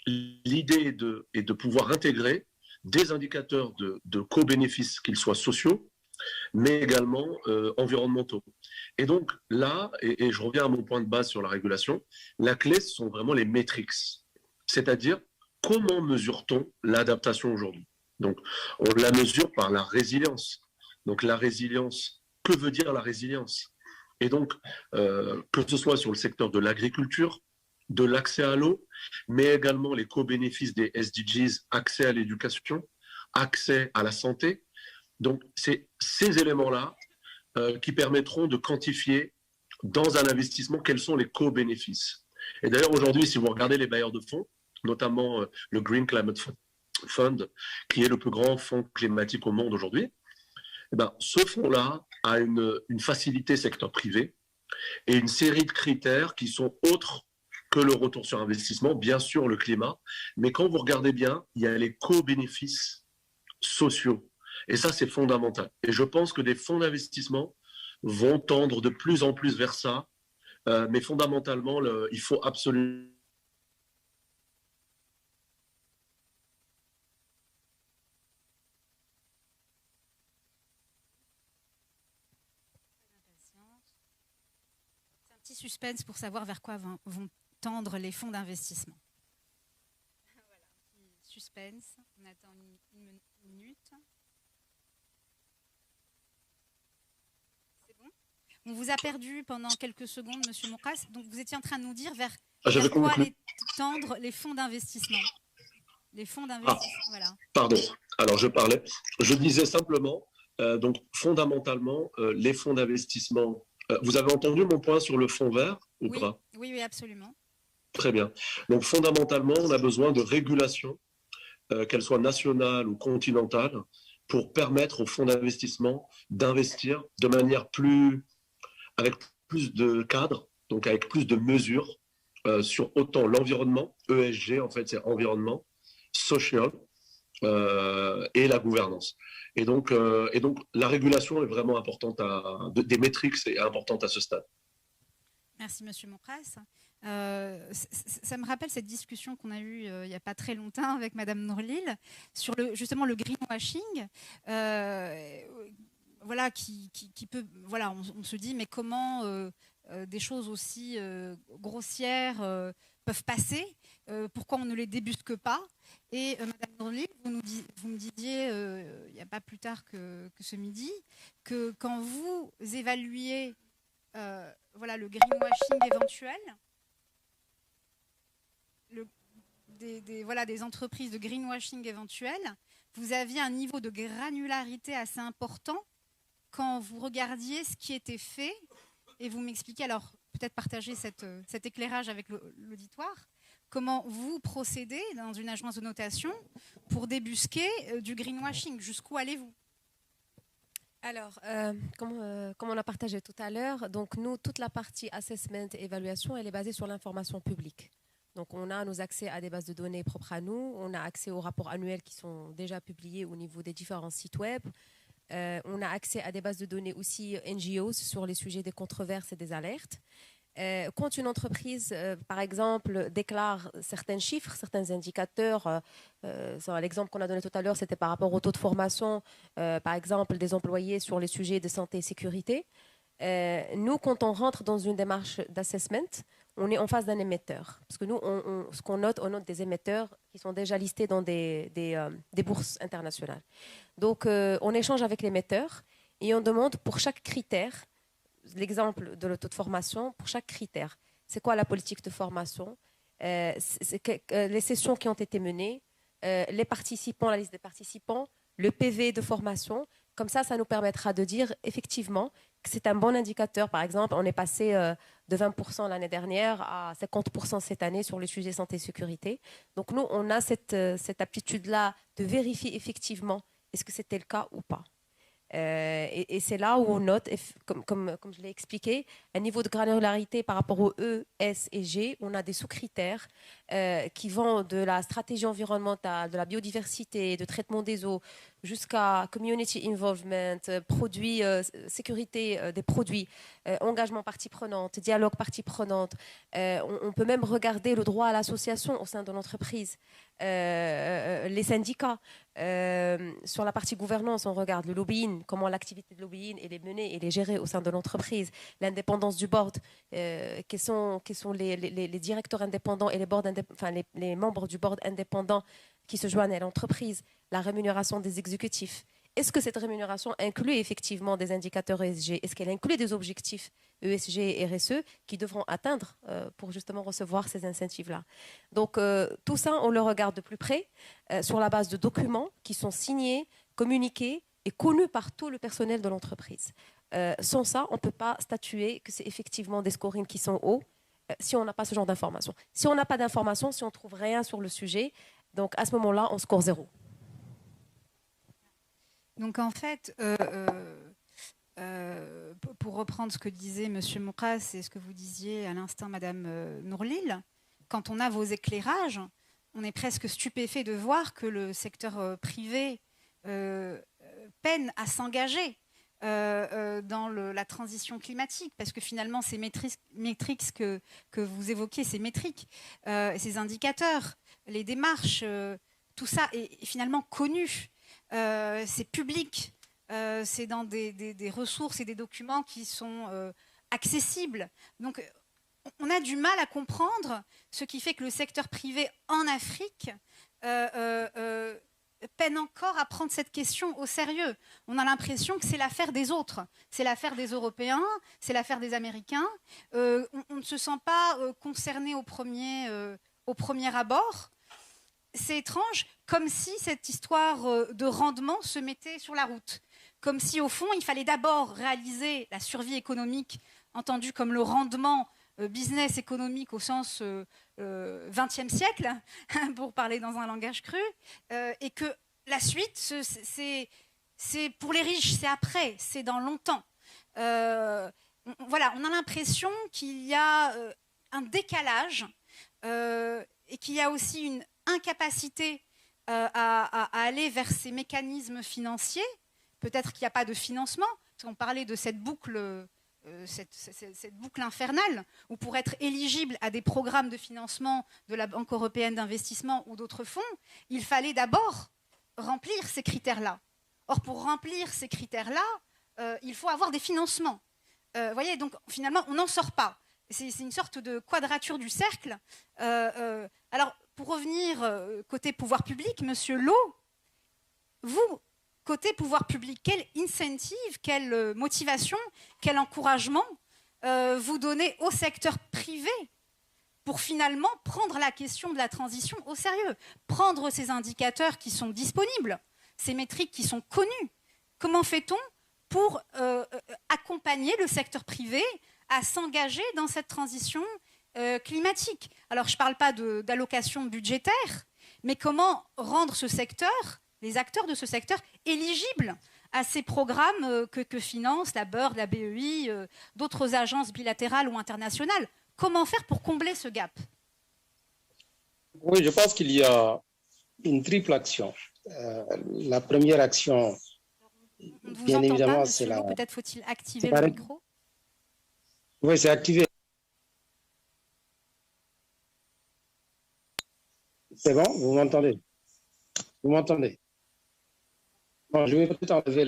l'idée est de pouvoir intégrer des indicateurs de co-bénéfices, qu'ils soient sociaux, mais également environnementaux. Et donc là, et je reviens à mon point de base sur la régulation, la clé, ce sont vraiment les métriques, c'est-à-dire comment mesure-t-on l'adaptation aujourd'hui? Donc, on la mesure par la résilience. Donc la résilience, que veut dire la résilience? Et donc, que ce soit sur le secteur de l'agriculture, de l'accès à l'eau, mais également les co-bénéfices des SDGs, accès à l'éducation, accès à la santé. Donc, c'est ces éléments-là qui permettront de quantifier dans un investissement quels sont les co-bénéfices. Et d'ailleurs, aujourd'hui, si vous regardez les bailleurs de fonds, notamment le Green Climate Fund, qui est le plus grand fonds climatique au monde aujourd'hui, eh ben, ce fonds-là a une facilité secteur privé et une série de critères qui sont autres que le retour sur investissement, bien sûr le climat, mais quand vous regardez bien, il y a les co-bénéfices sociaux. Et ça, c'est fondamental. Et je pense que des fonds d'investissement vont tendre de plus en plus vers ça, mais fondamentalement, il faut absolument... C'est un petit suspense pour savoir vers quoi vont tendre les fonds d'investissement. Voilà, petit suspense. On attend une minute. C'est bon? On vous a perdu pendant quelques secondes, Monsieur Moukas. Donc vous étiez en train de nous dire vers quoi allaient tendre les fonds d'investissement. Les fonds d'investissement, voilà. Pardon. Alors je disais simplement, donc fondamentalement, les fonds d'investissement. Vous avez entendu mon point sur le fonds vert ou pas? Oui, absolument. Très bien. Donc fondamentalement, on a besoin de régulation, qu'elle soit nationale ou continentale, pour permettre aux fonds d'investissement d'investir de manière avec plus de cadres, donc avec plus de mesures sur autant l'environnement, ESG en fait c'est environnement, social et la gouvernance. Et donc la régulation est vraiment importante, des métriques c'est importante à ce stade. Merci Monsieur Moukas. Ça me rappelle cette discussion qu'on a eue il n'y a pas très longtemps avec Madame Nourlil sur justement le greenwashing. Voilà, qui peut, voilà, on se dit mais comment des choses aussi grossières peuvent passer, pourquoi on ne les débusque pas? Et Madame Nourlil, vous me disiez il n'y a pas plus tard que ce midi que quand vous évaluez voilà, le greenwashing éventuel, des entreprises de greenwashing éventuelles, vous aviez un niveau de granularité assez important quand vous regardiez ce qui était fait, et vous m'expliquez, alors peut-être partager cet éclairage avec l'auditoire, comment vous procédez dans une agence de notation pour débusquer du greenwashing. Jusqu'où allez-vous? Alors, comme on a partagé tout à l'heure, donc nous, toute la partie assessment et évaluation, elle est basée sur l'information publique. Donc, on a nos accès à des bases de données propres à nous, on a accès aux rapports annuels qui sont déjà publiés au niveau des différents sites web, on a accès à des bases de données aussi NGOs sur les sujets des controverses et des alertes. Quand une entreprise, par exemple, déclare certains chiffres, certains indicateurs, l'exemple qu'on a donné tout à l'heure, c'était par rapport au taux de formation, par exemple, des employés sur les sujets de santé et sécurité. Nous, quand on rentre dans une démarche d'assessment, on est en face d'un émetteur. Parce que nous, ce qu'on note, on note des émetteurs qui sont déjà listés dans des bourses internationales. Donc, on échange avec l'émetteur et on demande pour chaque critère, l'exemple de le taux de formation, pour chaque critère, c'est quoi la politique de formation, les sessions qui ont été menées, les participants, la liste des participants, le PV de formation. Comme ça nous permettra de dire effectivement que c'est un bon indicateur. Par exemple, on est passé de 20% l'année dernière à 50% cette année sur le sujet santé et sécurité. Donc nous, on a cette aptitude-là de vérifier effectivement est-ce que c'était le cas ou pas. Et c'est là où on note, comme je l'ai expliqué, un niveau de granularité par rapport aux E, S et G. On a des sous-critères qui vont de la stratégie environnementale, de la biodiversité, de traitement des eaux, jusqu'à community involvement, produits, sécurité des produits, engagement partie prenante, dialogue partie prenante. On peut même regarder le droit à l'association au sein de l'entreprise, les syndicats. Sur la partie gouvernance, on regarde le lobbying, comment l'activité de lobbying est menée et est gérée au sein de l'entreprise, l'indépendance du board, quels sont les directeurs indépendants et les membres du board indépendant qui se joignent à l'entreprise, la rémunération des exécutifs. Est-ce que cette rémunération inclut effectivement des indicateurs ESG? Est-ce qu'elle inclut des objectifs ESG et RSE qui devront atteindre pour justement recevoir ces incentives-là? Donc, tout ça, on le regarde de plus près sur la base de documents qui sont signés, communiqués et connus par tout le personnel de l'entreprise. Sans ça, on ne peut pas statuer que c'est effectivement des scorings qui sont hauts si on n'a pas ce genre d'informations. Si on n'a pas d'informations, si on ne trouve rien sur le sujet, donc à ce moment-là, on score 0. Donc en fait, pour reprendre ce que disait M. Moukas et ce que vous disiez à l'instant, Mme Nourlil, quand on a vos éclairages, on est presque stupéfait de voir que le secteur privé peine à s'engager dans la transition climatique, parce que finalement, ces métriques que vous évoquez, ces métriques, ces indicateurs, les démarches, tout ça est finalement connu. C'est public, c'est dans des ressources et des documents qui sont accessibles. Donc, on a du mal à comprendre ce qui fait que le secteur privé en Afrique peine encore à prendre cette question au sérieux. On a l'impression que c'est l'affaire des autres, c'est l'affaire des Européens, c'est l'affaire des Américains. On ne se sent pas concerné au premier abord. C'est étrange, comme si cette histoire de rendement se mettait sur la route. Comme si, au fond, il fallait d'abord réaliser la survie économique, entendue comme le rendement business économique au sens 20e siècle, pour parler dans un langage cru, et que la suite, c'est pour les riches, c'est après, c'est dans longtemps. Voilà, on a l'impression qu'il y a un décalage et qu'il y a aussi une incapacité à aller vers ces mécanismes financiers. Peut-être qu'il n'y a pas de financement. On parlait de cette boucle, cette boucle infernale, où pour être éligible à des programmes de financement de la Banque européenne d'investissement ou d'autres fonds, il fallait d'abord remplir ces critères-là. Or, pour remplir ces critères-là, il faut avoir des financements. Vous voyez, donc finalement, on n'en sort pas. C'est une sorte de quadrature du cercle. Alors, pour revenir côté pouvoir public, Monsieur Lo, vous, côté pouvoir public, quelle incentive, quelle motivation, quel encouragement vous donnez au secteur privé pour finalement prendre la question de la transition au sérieux, prendre ces indicateurs qui sont disponibles, ces métriques qui sont connues. Comment fait-on pour accompagner le secteur privé à s'engager dans cette transition climatique? Alors, je ne parle pas d'allocation budgétaire, mais comment rendre ce secteur, les acteurs de ce secteur, éligibles à ces programmes que financent la BERD, la BEI, d'autres agences bilatérales ou internationales? Comment faire pour combler ce gap? Oui, je pense qu'il y a une triple action. La première action, bien évidemment, c'est la... Peut-être faut-il activer le micro? Oui, c'est activé. C'est bon? Vous m'entendez? Vous m'entendez? Bon, je vais peut-être enlever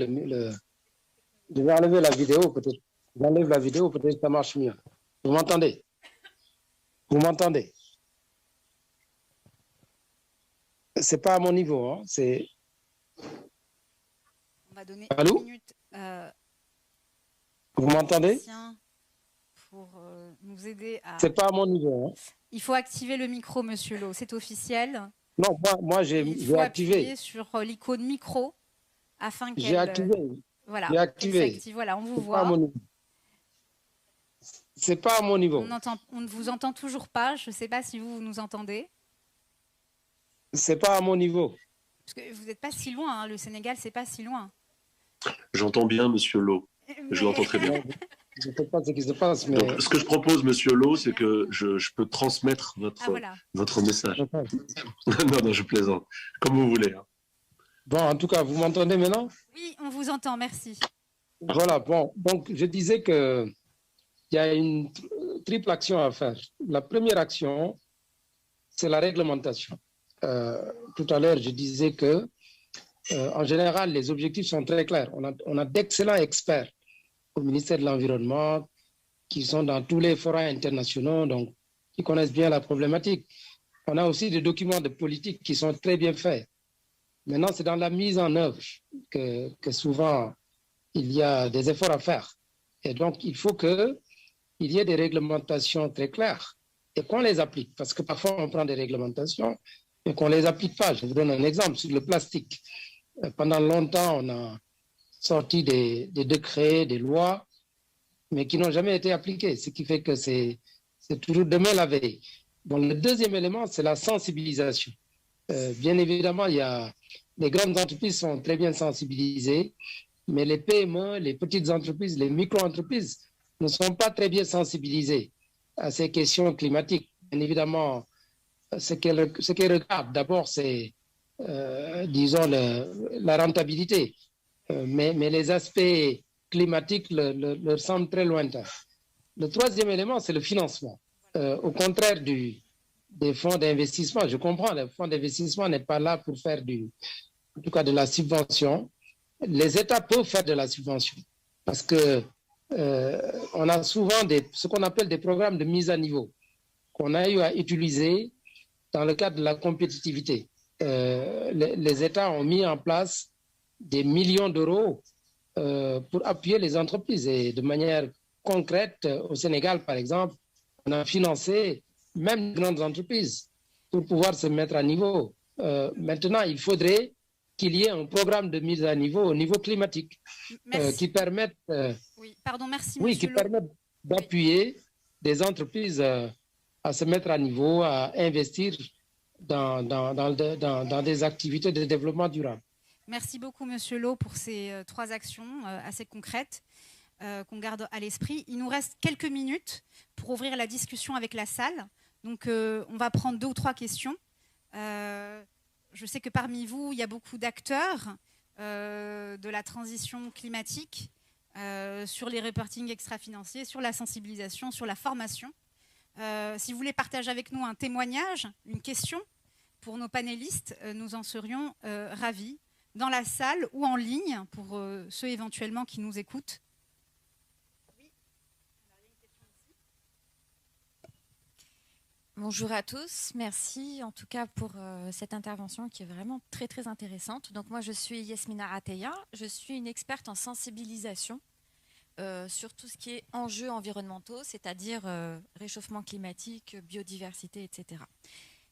Je vais enlever la vidéo, peut-être. J'enlève la vidéo, peut-être que ça marche mieux. Vous m'entendez? Vous m'entendez? C'est pas à mon niveau, hein. C'est... On va donner Allô? une minute. Vous m'entendez? Pour nous aider à... C'est pas à mon niveau, hein. Il faut activer le micro, Monsieur Lo. C'est officiel. Non, moi j'ai activé. Il faut appuyer sur l'icône micro afin qu'elle... J'ai activé. Voilà. J'ai activé. Voilà, on vous C'est voit. pas à mon niveau. C'est pas à mon niveau. On ne vous entend toujours pas. Je ne sais pas si vous nous entendez. C'est pas à mon niveau. Parce que vous n'êtes pas si loin. Hein. Le Sénégal, c'est pas si loin. J'entends bien, Monsieur Lo. Je l'entends très bien. Je ne sais pas ce qui se passe, mais... Donc, ce que je propose, Monsieur Lo, c'est que je peux transmettre votre message. Non, je plaisante. Comme vous voulez. Hein. Bon, en tout cas, vous m'entendez maintenant? Oui, on vous entend, merci. Voilà, bon, donc je disais qu'il y a une triple action à faire. La première action, c'est la réglementation. Tout à l'heure, je disais que, en général, les objectifs sont très clairs. On a d'excellents experts au ministère de l'Environnement qui sont dans tous les forums internationaux, donc qui connaissent bien la problématique. On a aussi des documents de politique qui sont très bien faits. Maintenant, c'est dans la mise en œuvre que souvent, il y a des efforts à faire. Et donc, il faut qu'il y ait des réglementations très claires et qu'on les applique. Parce que parfois, on prend des réglementations et qu'on ne les applique pas. Je vous donne un exemple sur le plastique. Pendant longtemps, on a sorti des décrets, des lois, mais qui n'ont jamais été appliqués, ce qui fait que c'est toujours demain la veille. Bon, le deuxième élément, c'est la sensibilisation. Bien évidemment, les grandes entreprises sont très bien sensibilisées, mais les PME, les petites entreprises, les micro-entreprises ne sont pas très bien sensibilisées à ces questions climatiques. Bien évidemment, ce qu'elles regardent d'abord, c'est, disons, la rentabilité. Mais les aspects climatiques leur semblent très lointains. Le troisième élément, c'est le financement. Au contraire des fonds d'investissement, je comprends, le fonds d'investissement n'est pas là pour faire en tout cas de la subvention. Les États peuvent faire de la subvention parce que on a souvent ce qu'on appelle des programmes de mise à niveau qu'on a eu à utiliser dans le cadre de la compétitivité. Les États ont mis en place des millions d'euros pour appuyer les entreprises. Et de manière concrète, au Sénégal, par exemple, on a financé même les grandes entreprises pour pouvoir se mettre à niveau. Maintenant, il faudrait qu'il y ait un programme de mise à niveau au niveau climatique qui permette, oui, pardon, merci, oui, qui permette d'appuyer des entreprises à se mettre à niveau, à investir dans des activités de développement durable. Merci beaucoup, Monsieur Lo, pour ces 3 actions assez concrètes qu'on garde à l'esprit. Il nous reste quelques minutes pour ouvrir la discussion avec la salle. Donc, on va prendre 2 ou 3 questions. Je sais que parmi vous, il y a beaucoup d'acteurs de la transition climatique sur les reportings extra-financiers, sur la sensibilisation, sur la formation. Si vous voulez partager avec nous un témoignage, une question pour nos panélistes, nous en serions ravis, dans la salle ou en ligne, pour ceux éventuellement qui nous écoutent. Oui. Alors, il y a une question ici. Bonjour à tous, merci en tout cas pour cette intervention qui est vraiment très très intéressante. Donc moi je suis Yasmina Ateya, je suis une experte en sensibilisation sur tout ce qui est enjeux environnementaux, c'est-à-dire réchauffement climatique, biodiversité, etc.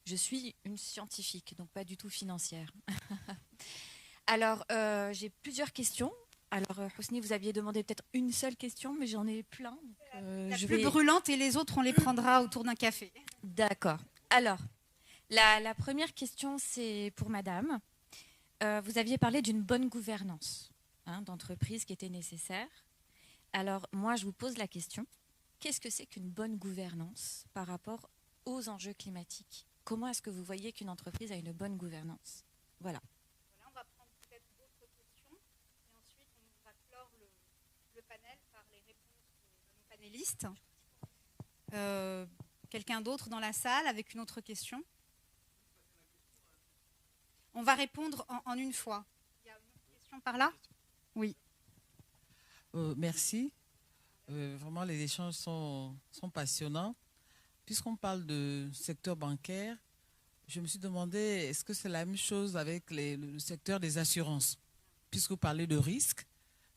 Je suis une scientifique, donc pas du tout financière. Alors j'ai plusieurs questions. Alors Hosni, vous aviez demandé peut-être une seule question, mais j'en ai plein. La plus brûlante et les autres on les prendra autour d'un café. D'accord. Alors, la première question, c'est pour madame. Vous aviez parlé d'une bonne gouvernance d'entreprise qui était nécessaire. Alors, moi, je vous pose la question. Qu'est-ce que c'est qu'une bonne gouvernance par rapport aux enjeux climatiques? Comment est-ce que vous voyez qu'une entreprise a une bonne gouvernance? Voilà. On va prendre peut-être d'autres questions. Et ensuite, on va clore le panel par les réponses de nos panélistes. Quelqu'un d'autre dans la salle avec une autre question? On va répondre en une fois. Il y a une autre question par là? Oui. Merci. Vraiment, les échanges sont passionnants. Puisqu'on parle de secteur bancaire, je me suis demandé, est-ce que c'est la même chose avec le secteur des assurances? Puisque vous parlez de risque,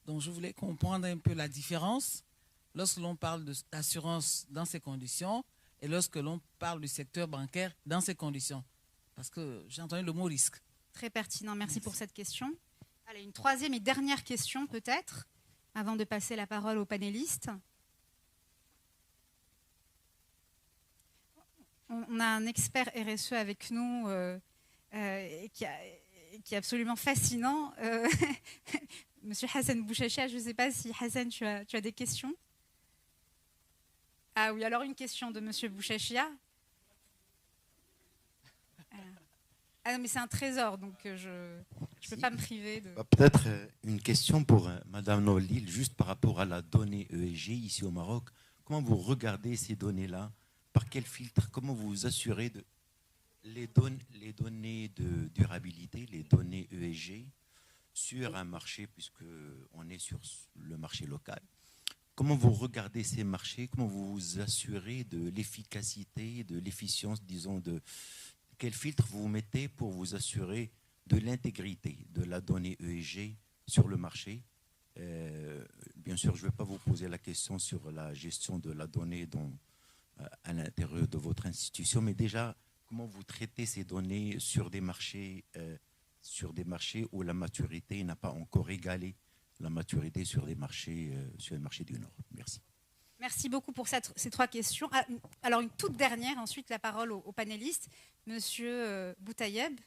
donc je voulais comprendre un peu la différence lorsque l'on parle d'assurance dans ces conditions et lorsque l'on parle du secteur bancaire dans ces conditions. Parce que j'ai entendu le mot risque. Très pertinent, merci pour cette question. Allez, une troisième et dernière question peut-être, avant de passer la parole aux panélistes. On a un expert RSE avec nous qui est absolument fascinant. Monsieur Hassan Bouchachia, je ne sais pas si Hassan, tu as des questions? Ah oui, alors une question de Monsieur Bouchachia. Ah non, mais c'est un trésor, donc je ne peux pas me priver de... Peut-être une question pour Madame Norlil, juste par rapport à la donnée ESG ici au Maroc. Comment vous regardez ces données-là? Par quel filtre? Comment vous vous assurez de les données de durabilité, les données ESG, sur un marché, puisqu'on est sur le marché local? Comment vous regardez ces marchés? Comment vous vous assurez de l'efficacité, de l'efficience, disons, de quel filtre vous mettez pour vous assurer de l'intégrité de la donnée ESG sur le marché. Bien sûr, je ne vais pas vous poser la question sur la gestion de la donnée à l'intérieur de votre institution, mais déjà, comment vous traitez ces données sur des marchés où la maturité n'a pas encore égalé la maturité sur les marchés du Nord. Merci. Merci beaucoup pour ces 3 questions. Alors, une toute dernière, ensuite la parole aux panélistes. Monsieur Boutayeb,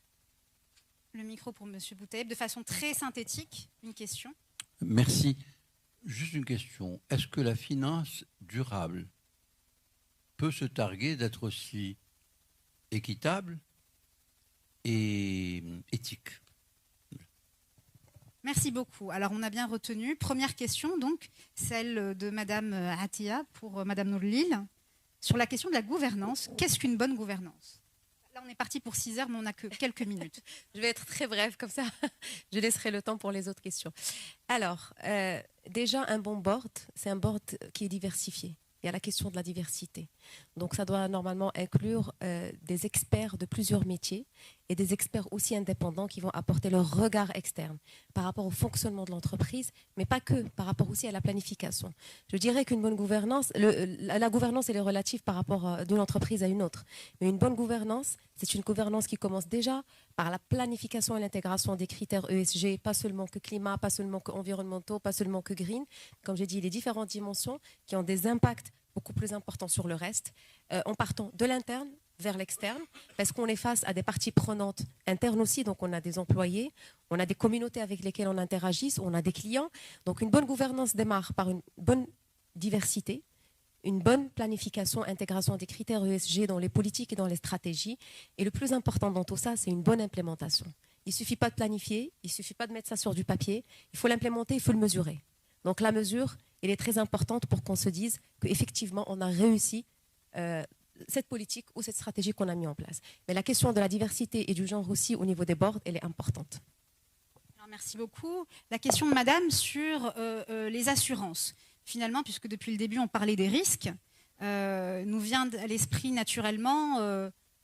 le micro pour Monsieur Boutayeb, de façon très synthétique, une question. Merci. Juste une question. Est-ce que la finance durable peut se targuer d'être aussi équitable et éthique? Merci beaucoup. Alors, on a bien retenu. Première question, donc, celle de Madame Atia pour Madame Nourlil, sur la question de la gouvernance. Qu'est-ce qu'une bonne gouvernance? Là, on est parti pour 6 heures, mais on n'a que quelques minutes. Je vais être très brève, comme ça, je laisserai le temps pour les autres questions. Alors, déjà, un bon board, c'est un board qui est diversifié. Il y a la question de la diversité. Donc, ça doit normalement inclure des experts de plusieurs métiers et des experts aussi indépendants qui vont apporter leur regard externe par rapport au fonctionnement de l'entreprise, mais pas que, par rapport aussi à la planification. Je dirais qu'une bonne gouvernance, la gouvernance, elle est relative par rapport d'une entreprise à une autre. Mais une bonne gouvernance, c'est une gouvernance qui commence déjà par la planification et l'intégration des critères ESG, pas seulement que climat, pas seulement que environnementaux, pas seulement que green. Comme j'ai dit, les différentes dimensions qui ont des impacts beaucoup plus importants sur le reste, en partant de l'interne vers l'externe, parce qu'on est face à des parties prenantes internes aussi, donc on a des employés, on a des communautés avec lesquelles on interagit, on a des clients. Donc une bonne gouvernance démarre par une bonne diversité, une bonne planification, intégration des critères ESG dans les politiques et dans les stratégies. Et le plus important dans tout ça, c'est une bonne implémentation. Il ne suffit pas de planifier, il ne suffit pas de mettre ça sur du papier, il faut l'implémenter, il faut le mesurer. Donc la mesure, elle est très importante pour qu'on se dise qu'effectivement, on a réussi cette politique ou cette stratégie qu'on a mis en place. Mais la question de la diversité et du genre aussi au niveau des boards, elle est importante. Alors, merci beaucoup. La question de Madame sur les assurances. Finalement, puisque depuis le début on parlait des risques, nous vient à l'esprit naturellement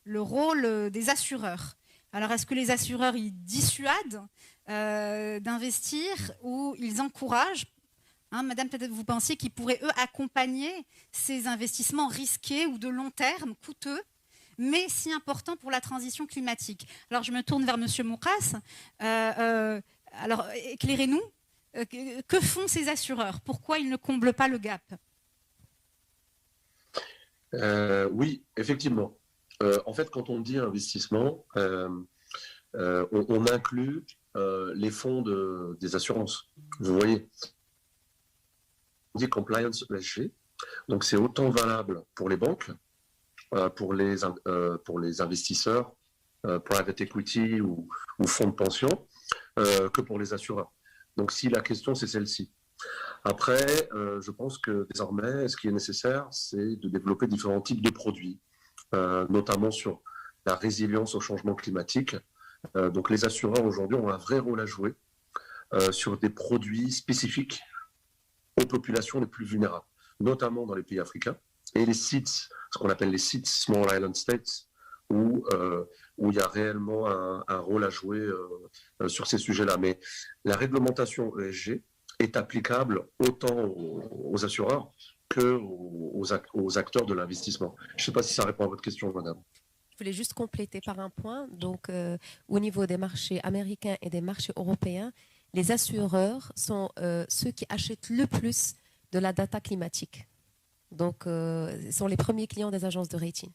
le rôle des assureurs. Alors est-ce que les assureurs ils dissuadent d'investir ou ils encouragent? Madame, peut-être vous pensiez qu'ils pourraient, eux, accompagner ces investissements risqués ou de long terme, coûteux, mais si importants pour la transition climatique. Alors, je me tourne vers Monsieur Moukas. Alors, éclairez-nous. Que font ces assureurs? Pourquoi ils ne comblent pas le gap? Oui, effectivement. En fait, quand on dit investissement, on inclut les fonds des assurances. Vous voyez, on dit compliance ESG, donc c'est autant valable pour les banques, pour les investisseurs, private equity ou fonds de pension, que pour les assureurs. Donc si la question c'est celle-ci. Après, je pense que désormais, ce qui est nécessaire, c'est de développer différents types de produits, notamment sur la résilience au changement climatique. Donc les assureurs aujourd'hui ont un vrai rôle à jouer sur des produits spécifiques aux populations les plus vulnérables, notamment dans les pays africains, et les SIDS, ce qu'on appelle les SIDS, Small Island States, où il y a réellement un rôle à jouer sur ces sujets-là. Mais la réglementation ESG est applicable autant aux assureurs qu'aux acteurs de l'investissement. Je ne sais pas si ça répond à votre question, madame. Je voulais juste compléter par un point. Donc, au niveau des marchés américains et des marchés européens, les assureurs sont ceux qui achètent le plus de la data climatique. Donc, sont les premiers clients des agences de rating.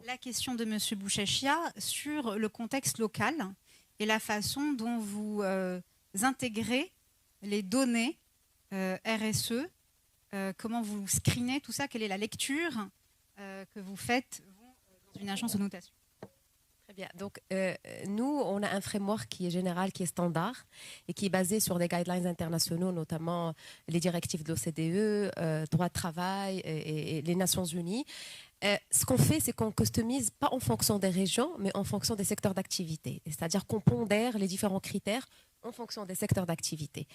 La question de M. Bouchachia sur le contexte local et la façon dont vous intégrez les données RSE, comment vous screenez tout ça, quelle est la lecture que vous faites dans une agence de notation? Très bien. Donc, nous, on a un framework qui est général, qui est standard et qui est basé sur des guidelines internationaux, notamment les directives de l'OCDE, droit de travail et les Nations Unies. Ce qu'on fait, c'est qu'on customise pas en fonction des régions, mais en fonction des secteurs d'activité. C'est-à-dire qu'on pondère les différents critères en fonction des secteurs d'activité.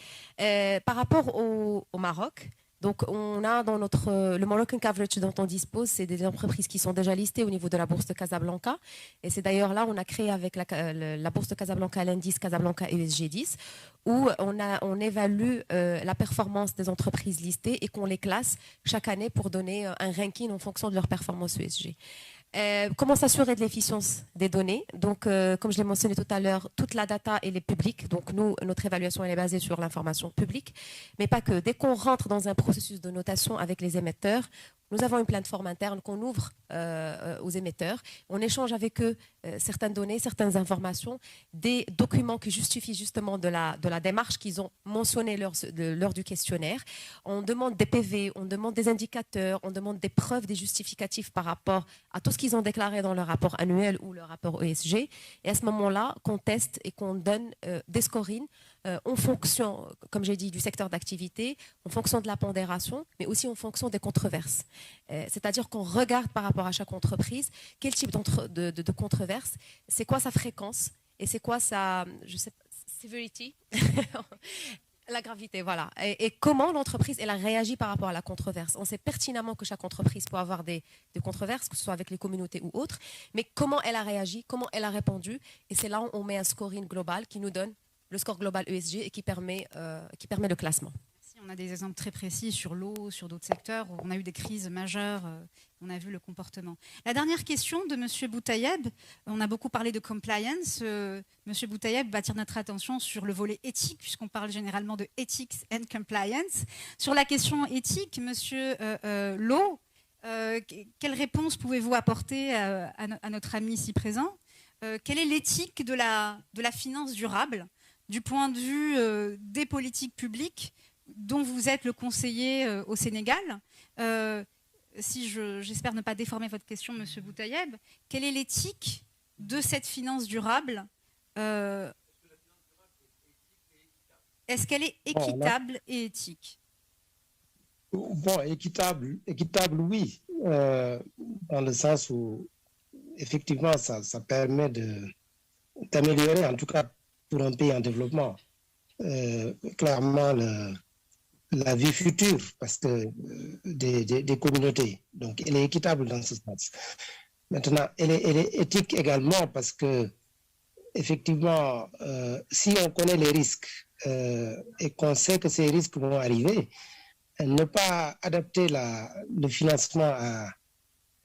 Par rapport au Maroc, Donc, on a dans le Moroccan Coverage dont on dispose, c'est des entreprises qui sont déjà listées au niveau de la bourse de Casablanca. Et c'est d'ailleurs là, on a créé avec la bourse de Casablanca l'indice Casablanca ESG 10, où on évalue la performance des entreprises listées et qu'on les classe chaque année pour donner un ranking en fonction de leur performance ESG. Comment s'assurer de l'efficience des données? Donc, comme je l'ai mentionné tout à l'heure, toute la data elle est publique. Donc, notre évaluation elle est basée sur l'information publique, mais pas que. Dès qu'on rentre dans un processus de notation avec les émetteurs, nous avons une plateforme interne qu'on ouvre aux émetteurs. On échange avec eux certaines données, certaines informations, des documents qui justifient justement de la démarche qu'ils ont mentionné lors du questionnaire. On demande des PV, on demande des indicateurs, on demande des preuves, des justificatifs par rapport à tout ce qu'ils ont déclaré dans leur rapport annuel ou leur rapport ESG. Et à ce moment-là, qu'on teste et qu'on donne des scorings en fonction, comme j'ai dit, du secteur d'activité, en fonction de la pondération, mais aussi en fonction des controverses. C'est-à-dire qu'on regarde par rapport à chaque entreprise quel type de controverse, c'est quoi sa fréquence et c'est quoi sa severity, la gravité, voilà. Et comment l'entreprise elle a réagi par rapport à la controverse. On sait pertinemment que chaque entreprise peut avoir des controverses, que ce soit avec les communautés ou autres, mais comment elle a réagi, comment elle a répondu, et c'est là où on met un scoring global qui nous donne le score global ESG et qui permet le classement. On a des exemples très précis sur l'eau, sur d'autres secteurs où on a eu des crises majeures, on a vu le comportement. La dernière question de M. Boutayeb, on a beaucoup parlé de compliance. M. Boutayeb va attirer notre attention sur le volet éthique, puisqu'on parle généralement de ethics and compliance. Sur la question éthique, M. Lo, quelle réponse pouvez-vous apporter à notre ami ici présent? Quelle est l'éthique de la finance durable du point de vue des politiques publiques dont vous êtes le conseiller au Sénégal? J'espère ne pas déformer votre question, M. Boutayeb, quelle est l'éthique de cette finance durable? Est-ce qu'elle est équitable et éthique? Bon, équitable oui, dans le sens où effectivement ça permet d'améliorer, en tout cas pour un pays en développement, clairement la vie future parce que des communautés. Donc, elle est équitable dans ce sens. Maintenant, elle est éthique également parce que, effectivement, si on connaît les risques et qu'on sait que ces risques vont arriver, ne pas adapter le financement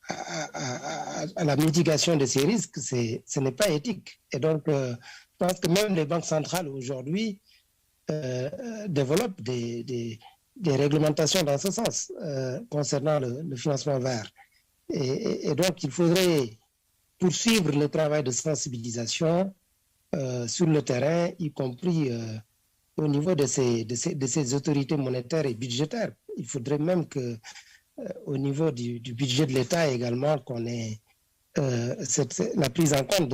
à la mitigation de ces risques, ce n'est pas éthique. Et donc, je pense que même les banques centrales aujourd'hui développent des réglementations dans ce sens concernant le financement vert. Et donc, il faudrait poursuivre le travail de sensibilisation sur le terrain, y compris au niveau de ces autorités monétaires et budgétaires. Il faudrait même qu'au niveau du budget de l'État également, qu'on ait la prise en compte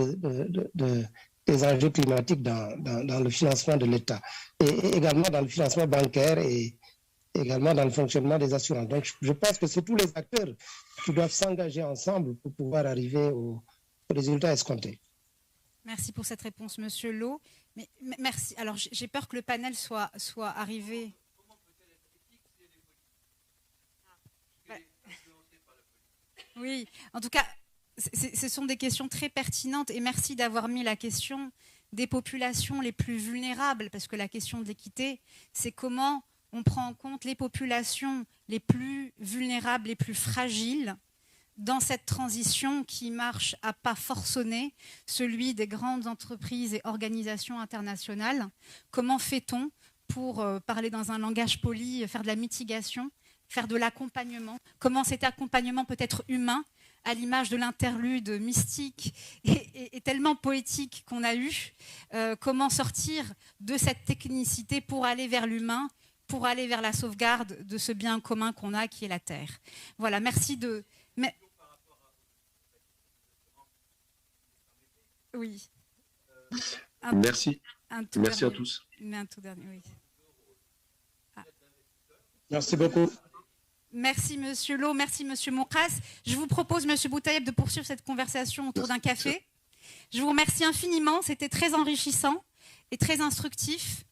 des enjeux climatiques dans le financement de l'État et également dans le financement bancaire et également dans le fonctionnement des assurances. Donc, je pense que c'est tous les acteurs qui doivent s'engager ensemble pour pouvoir arriver aux résultats escomptés. Merci pour cette réponse, Monsieur Lo. Mais merci. Alors, j'ai peur que le panel soit arrivé. Oui, en tout cas, ce sont des questions très pertinentes et merci d'avoir mis la question des populations les plus vulnérables, parce que la question de l'équité, c'est comment on prend en compte les populations les plus vulnérables, les plus fragiles, dans cette transition qui marche à pas forcenés, celui des grandes entreprises et organisations internationales. Comment fait-on pour parler dans un langage poli, faire de la mitigation, faire de l'accompagnement? Comment cet accompagnement peut être humain, à l'image de l'interlude mystique et tellement poétique qu'on a eu? Comment sortir de cette technicité pour aller vers l'humain, pour aller vers la sauvegarde de ce bien commun qu'on a, qui est la Terre? Voilà, merci de... Oui. Merci. Merci à tous. Un tout dernier, oui. Merci beaucoup. Merci, Monsieur Lo. Merci, Monsieur Moukras. Je vous propose, Monsieur Boutayeb, de poursuivre cette conversation autour d'un café. Je vous remercie infiniment. C'était très enrichissant et très instructif.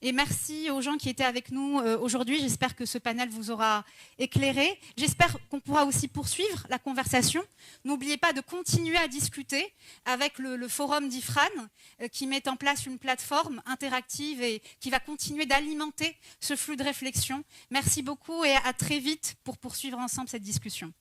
Et merci aux gens qui étaient avec nous aujourd'hui. J'espère que ce panel vous aura éclairé. J'espère qu'on pourra aussi poursuivre la conversation. N'oubliez pas de continuer à discuter avec le forum d'IFRAN qui met en place une plateforme interactive et qui va continuer d'alimenter ce flux de réflexion. Merci beaucoup et à très vite pour poursuivre ensemble cette discussion.